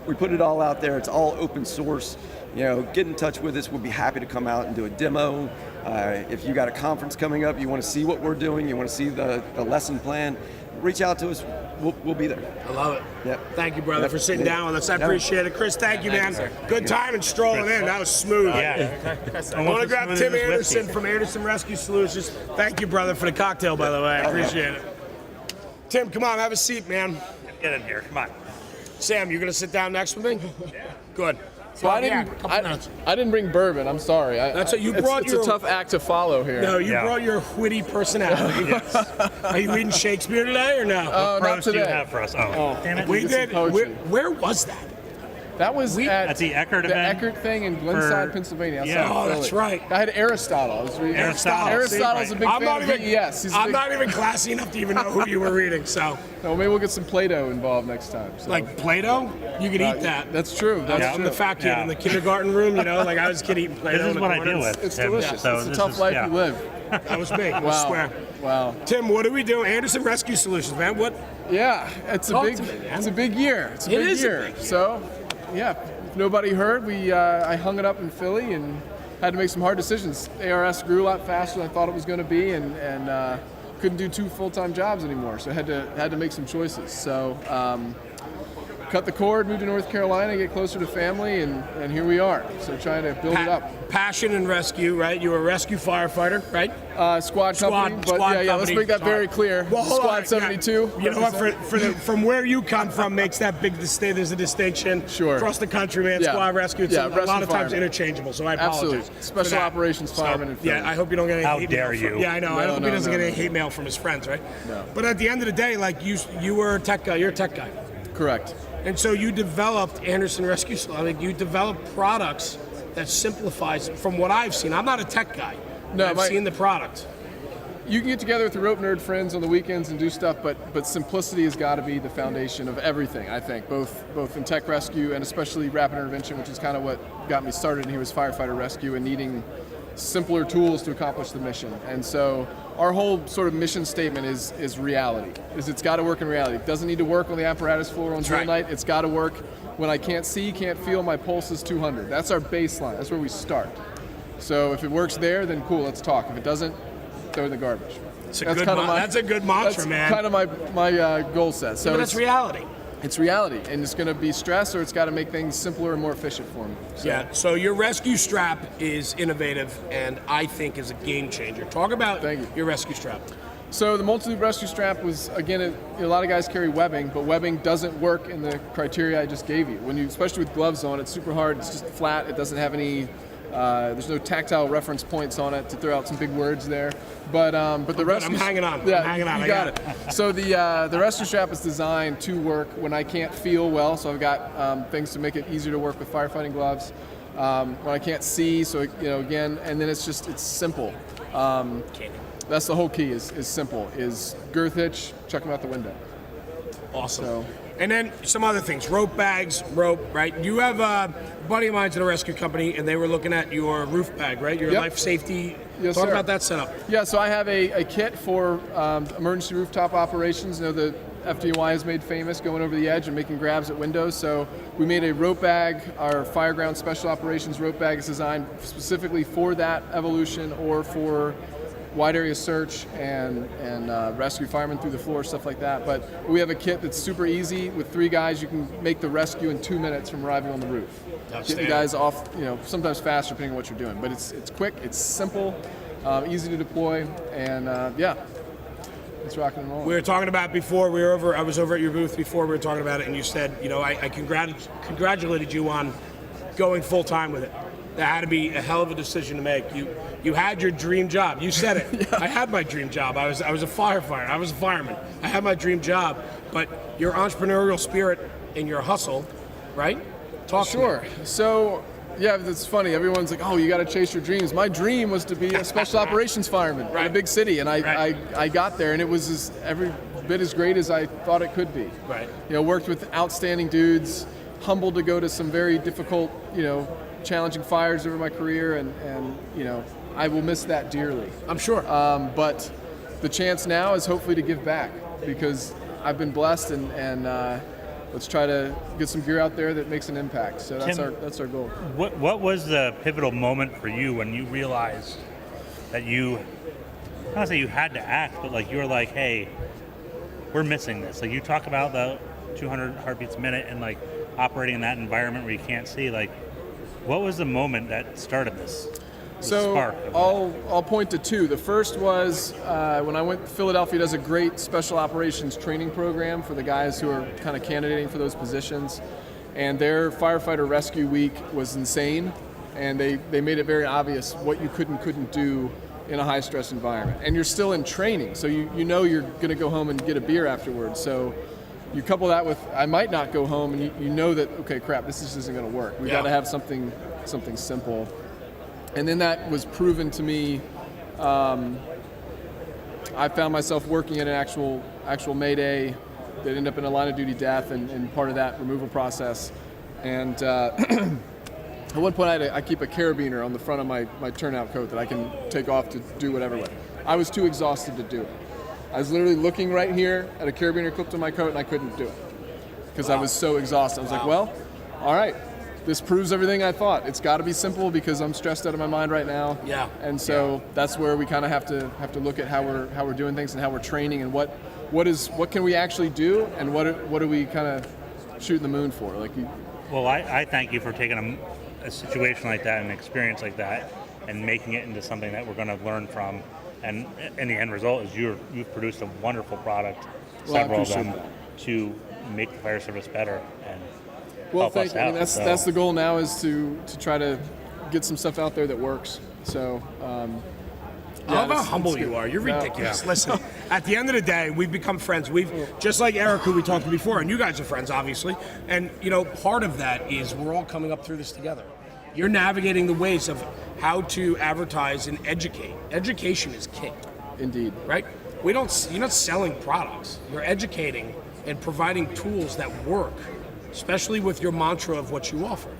We put it all out there. It's all open source. You know, get in touch with us. We'll be happy to come out and do a demo. If you got a conference coming up, you want to see what we're doing, you want to see the lesson plan, reach out to us. We'll be there. I love it. Yep. Thank you, brother, for sitting down with us. I appreciate it. Chris, thank you, man. Good time and strolling in. That was smooth. Yeah. I want to grab Tim Anderson from Anderson Rescue Solutions. Thank you, brother, for the cocktail, by the way. I appreciate it. Tim, come on, have a seat, man. Get in here. Come on. Sam, you going to sit down next with me? Yeah. Good. So I didn't bring bourbon. I'm sorry. That's what you brought. It's a tough act to follow here. No, you brought your witty personality. Yes. Are you reading Shakespeare today or no? What not prose do you today. have for us? Oh, damn it. We did. Where was that? That was at the Eckert the event. Eckert thing in Glenside, Pennsylvania. Oh, that's right. I had Aristotle. I was reading Aristotle's a big fan of VES. I'm not even classy enough to even know who you were reading. So maybe we'll get some Play-Doh involved next time. So. Like Play-Doh? You could eat that. That's true. I'm the fat kid in the kindergarten room. You know, like I was a kid eating Play-Doh. This is what I deal with. It's delicious. So it's a tough life you live. That was me. Wow. I swear. Wow. Tim, what are we doing? Anderson Rescue Solutions, man. What? Yeah, it's a big year. It's a big year. So, yeah. Nobody heard. I hung it up in Philly and had to make some hard decisions. ARS grew a lot faster than I thought it was going to be, and couldn't do 2 full-time jobs anymore. So I had to make some choices. So cut the cord, moved to North Carolina, get closer to family, and here we are. So trying to build it up. Passion and rescue, right? You were a rescue firefighter, right? Squad company. But yeah, let's make that very clear. Well, Squad 72. Yeah. You know what? From where you come from makes that big there's a distinction. Sure. Across the country, man. Squad rescue. It's a lot of times interchangeable. So I apologize. Absolutely. Special operations fireman. And yeah, I hope you don't get any hate mail. How dare you? Yeah, I know. I hope he doesn't get any hate mail from his friends, right? No. But at the end of the day, like you were a tech guy. You're a tech guy. Correct. And so you developed Anderson Rescue Squad. You developed products that simplifies, from what I've seen. I'm not a tech guy. No, I've seen the product. You can get together with your rope nerd friends on the weekends and do stuff, but simplicity has got to be the foundation of everything, I think, both in tech rescue and especially rapid intervention, which is kind of what got me started here was firefighter rescue and needing simpler tools to accomplish the mission. And so our whole sort of mission statement is reality. It's got to work in reality. It doesn't need to work on the apparatus floor on drill night. It's got to work when I can't see, can't feel, my pulse is 200. That's our baseline. That's where we start. So if it works there, then cool, let's talk. If it doesn't, throw in the garbage. That's a good mantra, man. That's kind of my goal set. So but that's reality. It's reality, and it's going to be stress, or it's got to make things simpler and more efficient for me. So. Yeah, so your rescue strap is innovative and I think is a game changer. Talk about your rescue strap. So the multi-loop rescue strap was, again, a lot of guys carry webbing, but webbing doesn't work in the criteria I just gave you. When you, especially with gloves on, it's super hard. It's just flat. It doesn't have any. There's no tactile reference points on it to throw out some big words there. But the rescue. I'm hanging on. Yeah, I'm hanging on. You got it. So the rescue strap is designed to work when I can't feel well. So I've got things to make it easier to work with firefighting gloves. When I can't see, so again, and then it's simple. That's the whole key. Is simple. Is girth hitch, chuck them out the window. Awesome. So, and then some other things, rope bags, right? You have a buddy of mine's in a rescue company, and they were looking at your roof bag, right? Your life safety. Yes, Talk sir. about that setup. Yeah, so I have a kit for emergency rooftop operations. The FDIC is made famous going over the edge and making grabs at windows. So we made a rope bag. Our Fireground Special Operations rope bag is designed specifically for that evolution or for wide area search and rescue firemen through the floor, stuff like that. But we have a kit that's super easy. With 3 guys, you can make the rescue in 2 minutes from arriving on the roof. Get the guys off, sometimes faster depending on what you're doing. But it's quick, it's simple, easy to deploy, and it's rocking and rolling. We were talking about before. I was over at your booth before. We were talking about it, and you said, I congratulated you on going full time with it. That had to be a hell of a decision to make. You had your dream job. You said it. Yeah. I had my dream job. I was a firefighter. I was a fireman. I had my dream job. But your entrepreneurial spirit and your hustle, right? Talk to me. So, yeah, it's funny. Everyone's like, "Oh, you got to chase your dreams." My dream was to be a special operations fireman in a big city, and I got there, and it was every bit as great as I thought it could be. Right. Worked with outstanding dudes. Humbled to go to some very difficult, challenging fires over my career, and I will miss that dearly. I'm sure. But the chance now is hopefully to give back, because I've been blessed, and let's try to get some gear out there that makes an impact. So that's our goal. What was the pivotal moment for you when you realized that you, I don't want to say you had to act, but like you were like, hey, we're missing this. Like you talk about the 200 heartbeats a minute and like operating in that environment where you can't see. Like, what was the moment that started this? So I'll point to 2. The first was when I went. Philadelphia does a great special operations training program for the guys who are kind of candidating for those positions, and their firefighter rescue week was insane, and they made it very obvious what you couldn't do in a high stress environment, and you're still in training, so you know you're going to go home and get a beer afterwards. So you couple that with I might not go home, and you know that okay, crap, this just isn't going to work. We got to have something simple. And then that was proven to me. I found myself working at an actual Mayday that ended up in a line of duty death and part of that removal process. And at one point I keep a carabiner on the front of my turnout coat that I can take off to do whatever with. I was too exhausted to do it. I was literally looking right here at a carabiner clipped on my coat, and I couldn't do it because I was so exhausted. I was like, well, all right. This proves everything I thought. It's got to be simple because I'm stressed out of my mind right now. Yeah. And so that's where we kind of have to look at how we're doing things and how we're training and what can we actually do and what are we kind of shooting the moon for? Well, I thank you for taking a situation like that, an experience like that, and making it into something that we're going to learn from. And the end result is you've produced a wonderful product, several of them, to make the fire service better and. Well, thank you. I mean, that's the goal now, is to try to get some stuff out there that works. So I love how humble you are. You're ridiculous. Listen, at the end of the day, we've become friends. We've just like Eric, who we talked to before, and you guys are friends, obviously. And part of that is we're all coming up through this together. You're navigating the ways of how to advertise and educate. Education is king. Indeed. Right? You're not selling products. You're educating and providing tools that work, especially with your mantra of what you offer.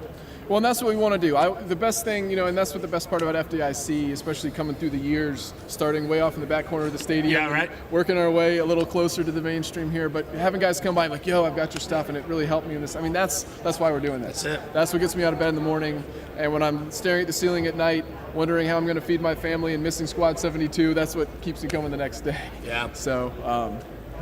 Well, and that's what we want to do. The best thing, and that's what the best part about FDIC, especially coming through the years, starting way off in the back corner of the stadium, working our way a little closer to the mainstream here, but having guys come by like, yo, I've got your stuff, and it really helped me in this. I mean, that's why we're doing this. That's it. That's what gets me out of bed in the morning, and when I'm staring at the ceiling at night, wondering how I'm going to feed my family and missing Squad 72, that's what keeps me coming the next day. Yeah. So,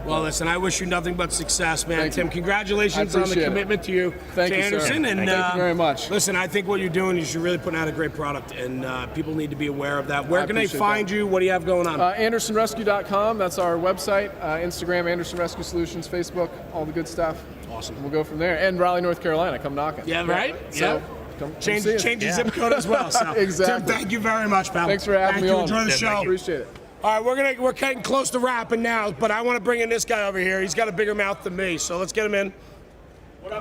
well, listen, I wish you nothing but success, man. Thank Tim, you. congratulations on the commitment to you, Thank to you, Anderson. sir. And Thank you very much. Listen, I think what you're doing is you're really putting out a great product, and people need to be aware of that. Where I can they appreciate find you? What do you have going on? AndersonRescue.com, that's our website. Instagram, Anderson Rescue Solutions, Facebook, all the good stuff. Awesome. We'll go from there. And Raleigh, North Carolina, come knocking. Yeah, right? So, Yeah. come Change see us. your zip code as well. So. Exactly. Tim, thank you very much, pal. Thanks for having me on. Enjoy the show. Appreciate it. All right, we're getting close to wrapping now, but I want to bring in this guy over here. He's got a bigger mouth than me, so let's get him in.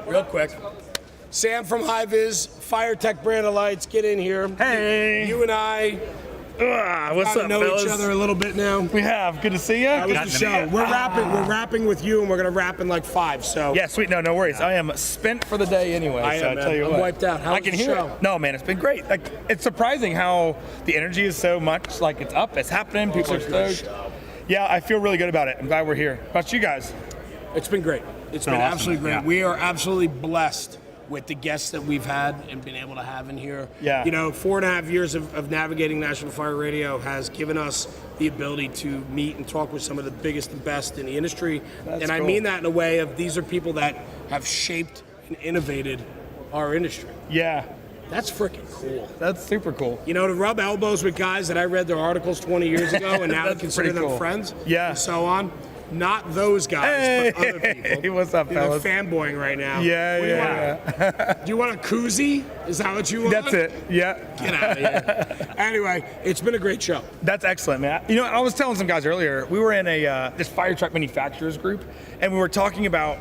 Real quick. Sam from High Vis, Fire Tech brand of lights. Get in here. Hey. You and I. What's up, know fellas? each other a little bit now. We have. Good to see you. That was the show. We're rapping with you, and we're gonna wrap in like 5. So yeah, sweet. No worries. I am spent for the day anyway. I so am, I tell you I'm what, wiped out. How I was can the hear show? it. No, man, it's been great. Like, it's surprising how the energy is so much. Like, it's up, it's happening. People are stoked. Yeah, I feel really good about it. I'm glad we're here. How about you guys? It's been great. It's been awesome. absolutely great. Yeah. We are absolutely blessed with the guests that we've had and been able to have in here. Yeah. 4.5 years of navigating National Fire Radio has given us the ability to meet and talk with some of the biggest and best in the industry. That's and I cool. mean that in a way of these are people that have shaped and innovated our industry. Yeah. That's freaking cool. That's super cool. To rub elbows with guys that I read their articles 20 years ago and now to That's consider pretty them cool. friends Yeah. and so on. Not those guys, but other people. Hey, what's up, They're fellas? fanboying right now. Yeah, What yeah. Do you want a koozie? Is that what you want? That's it. Yeah. Get out of here. Anyway, it's been a great show. That's excellent, man. I was telling some guys earlier, we were in this fire truck manufacturers group, and we were talking about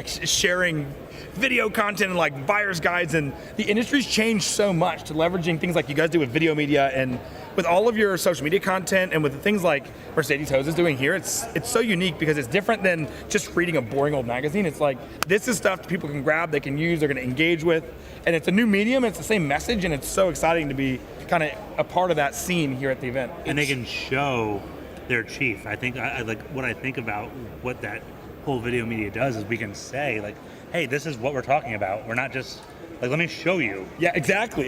sharing video content and like buyer's guides, and the industry's changed so much to leveraging things like you guys do with video media and with all of your social media content and with the things like Mercedes Hose is doing here. It's so unique because it's different than just reading a boring old magazine. It's like, this is stuff that people can grab, they can use, they're going to engage with, and it's a new medium, it's the same message, and it's so exciting to be kind of a part of that scene here at the event. And they can show their chief. I think I like what I think about what that whole video media does is we can say like, hey, this is what we're talking about. We're not just like, let me show you. Yeah, exactly.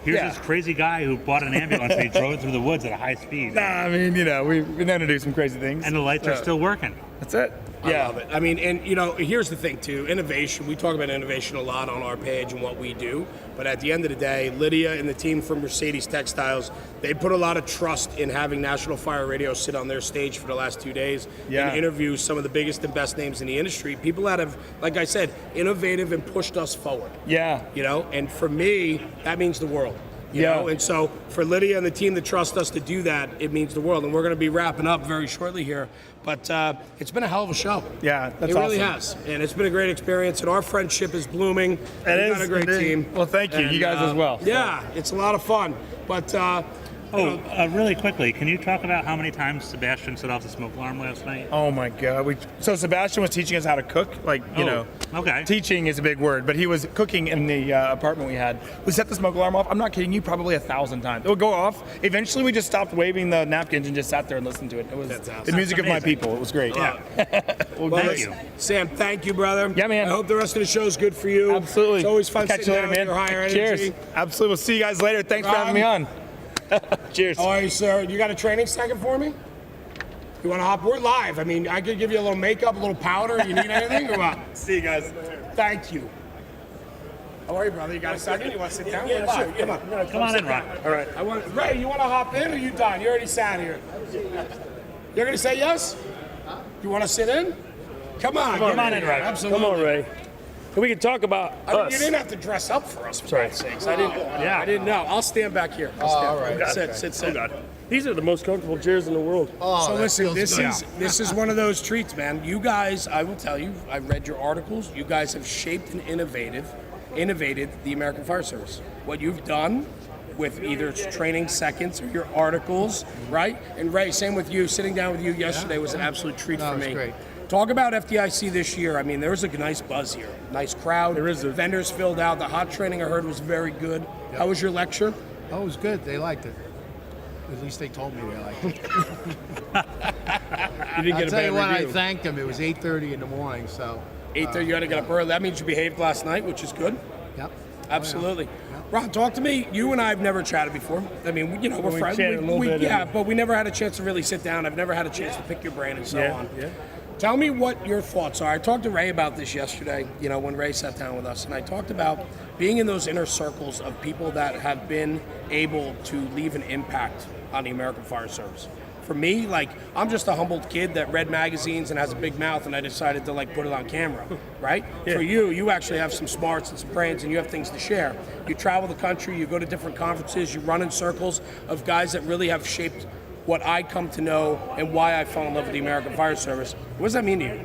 Here's this crazy guy who bought an ambulance and he drove it through the woods at a high speed. Nah, I mean, we've been known to do some crazy things. And the lights are still working. That's it. I love it. I mean, and here's the thing too, innovation. We talk about innovation a lot on our page and what we do, but at the end of the day, Lydia and the team from Mercedes Textiles, they put a lot of trust in having National Fire Radio sit on their stage for the last 2 days and interview some of the biggest and best names in the industry. People that have, like I said, innovative and pushed us forward. Yeah. And for me, that means the world. You know? And so for Lydia and the team that trust us to do that, it means the world. And we're going to be wrapping up very shortly here. But it's been a hell of a show. Yeah, that's It really awesome. has. And it's been a great experience. And our friendship is blooming. We've got a great team. Well, thank you. And, you guys as well. Yeah, it's a lot of fun. But really quickly, can you talk about how many times Sebastian set off the smoke alarm last night? Oh my God! So Sebastian was teaching us how to cook. Okay. Teaching is a big word, but he was cooking in the apartment we had. We set the smoke alarm off. I'm not kidding you, probably 1,000 times. It would go off. Eventually, we just stopped waving the napkins and just sat there and listened to it. It was the music of my people. It was great. Yeah. well, thank you, Sam. Thank you, brother. Yeah, man. I hope the rest of the show is good for you. Absolutely. It's always fun Catch sitting you down later, with man. your higher Cheers. energy. Absolutely. We'll see you guys later. Thanks for having me on. Cheers. All right, sir. You got a training second for me? You want to hop? We're live. I mean, I could give you a little makeup, a little powder. You need anything or what? See you guys. Thank you. How are you, brother? You got a second? You want to sit down? Yeah, sure. Come on. Come on in, Ron. All right. Ray, you want to hop in or you done? You already sat here. You're going to say yes? You want to sit in? Come on. Come on in, Ray. Absolutely. Come on, Ray. And we can talk about us. You didn't have to dress up for us, for Sorry. God's sakes. I didn't. Yeah. I didn't know. I'll stand back here. I'll stand. all right. Sit. Oh, God. These are the most comfortable chairs in the world. So listen, this is one of those treats, man. You guys, I will tell you, I read your articles. You guys have shaped and innovated the American Fire Service. What you've done with either its training seconds or your articles, right? And Ray, same with you. Sitting down with you yesterday was an absolute treat for me. Great. Talk about FDIC this year. I mean, there was a nice buzz here. Nice crowd. There is. Vendors filled out. The hot training I heard was very good. Yep. How was your lecture? Oh, it was good. They liked it. At least they told me they liked it. You didn't get a bad what, I review. thanked them. It was 8:30 in the morning, so. 8:30, you had to get up early. That means you behaved last night, which is good. Yep. Absolutely. Ron, talk to me. You and I have never chatted before. I mean, you know, we're We friends. chatted a little bit, Yeah, but we never had a chance to really sit down. I've never had a chance to pick your brain and so on. Yeah. Tell me what your thoughts are. I talked to Ray about this yesterday, you know, when Ray sat down with us, and I talked about being in those inner circles of people that have been able to leave an impact on the American Fire Service. For me, like, I'm just a humbled kid that read magazines and has a big mouth, and I decided to, like, put it on camera, right? Yeah. For you actually have some smarts and some brains, and you have things to share. You travel the country, you go to different conferences, you run in circles of guys that really have shaped what I come to know and why I fell in love with the American Fire Service. What does that mean to you?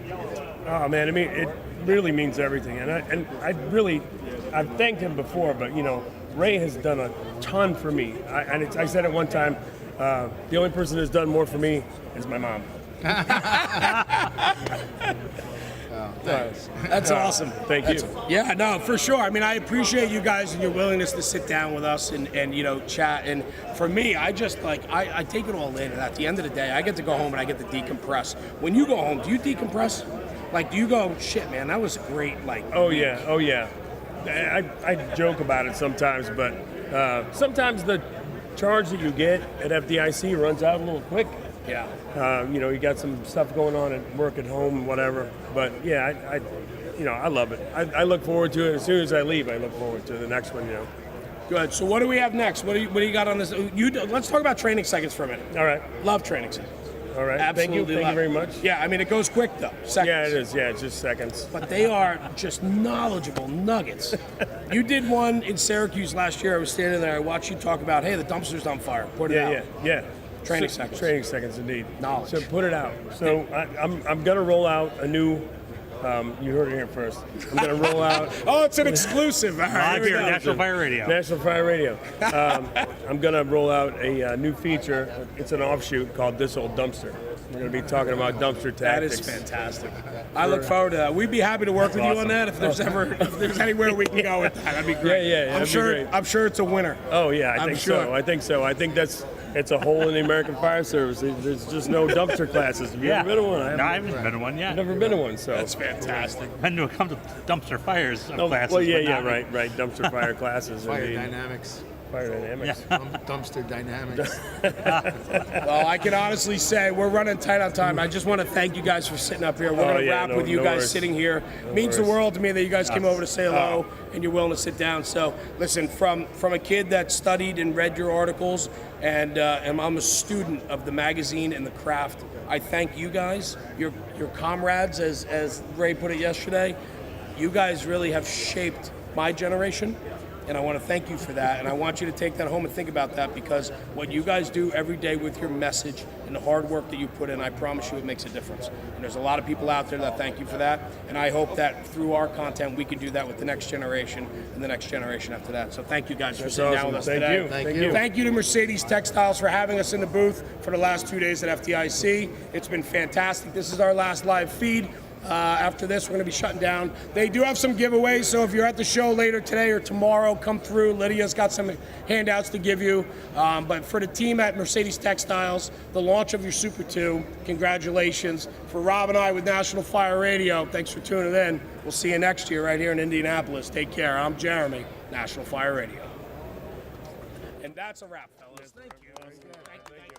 Oh man, I mean, it really means everything, and I've thanked him before, but you know, Ray has done a ton for me. I said it one time, the only person that's done more for me is my mom. That's awesome. Thank you. Yeah, no, for sure. I mean, I appreciate you guys and your willingness to sit down with us and you know, chat. And for me, I just like, I take it all in. And at the end of the day, I get to go home and I get to decompress. When you go home, do you decompress? Like, do you go, shit, man, that was a great, like... Oh yeah. I joke about it sometimes, but sometimes the charge that you get at FDIC runs out a little quick. Yeah. You know, you got some stuff going on at work, at home, whatever. But yeah, I love it. I look forward to it. As soon as I leave, I look forward to the next one. You know. Good. So what do we have next? What do you got on this? Let's talk about training seconds for a minute. All right. Love training seconds. All right. Absolutely. Thank you very much. Yeah, I mean, it goes quick though. Seconds. Yeah, it is. Yeah, it's just seconds. But they are just knowledgeable nuggets. You did one in Syracuse last year. I was standing there. I watched you talk about, hey, the dumpster's on fire. Put it out. Yeah. Training seconds. Training seconds, indeed. Knowledge. So put it out. So I'm going to roll out a new. You heard it here first. I'm going to roll out. Oh, it's an exclusive. All right, Live here, National Fire Radio. National Fire Radio. I'm going to roll out a new feature. It's an offshoot called This Old Dumpster. We're going to be talking about dumpster tactics. That is fantastic. I look forward to that. We'd be happy to work with you on that if there's anywhere we can go with that. That'd be great. Yeah, I'm sure it's a winner. Oh yeah, I think sure. so. I think so. I think it's a hole in the American Fire Service. There's just no dumpster classes. Have you ever been to one? No, I haven't been to one yet. I've never been to one, so That's fantastic. Been to a couple of dumpster fires classes. Well, yeah, but not- right. Dumpster fire classes. Fire indeed. dynamics. Fire dynamics. Dumpster dynamics. Well, I can honestly say we're running tight on time. I just want to thank you guys for sitting up here. We're going to wrap with you guys worries. sitting here. No Means the worries. world to me that you guys came over to say hello and you're willing to sit down. So listen, from a kid that studied and read your articles, and I'm a student of the magazine and the craft. I thank you guys, your comrades, as Ray put it yesterday. You guys really have shaped my generation. And I want to thank you for that. And I want you to take that home and think about that, because what you guys do every day with your message and the hard work that you put in, I promise you it makes a difference. And there's a lot of people out there that thank you for that. And I hope that through our content, we can do that with the next generation and the next generation after that. So thank you guys for sitting down with us today. Thank you. Thank you to Mercedes Textiles for having us in the booth for the last 2 days at FDIC. It's been fantastic. This is our last live feed. After this, we're going to be shutting down. They do have some giveaways, so if you're at the show later today or tomorrow, come through. Lydia's got some handouts to give you. But for the team at Mercedes Textiles, the launch of your Super 2, congratulations. For Rob and I with National Fire Radio, thanks for tuning in. We'll see you next year right here in Indianapolis. Take care. I'm Jeremy, National Fire Radio. And that's a wrap, fellas. Thank you. Thank you.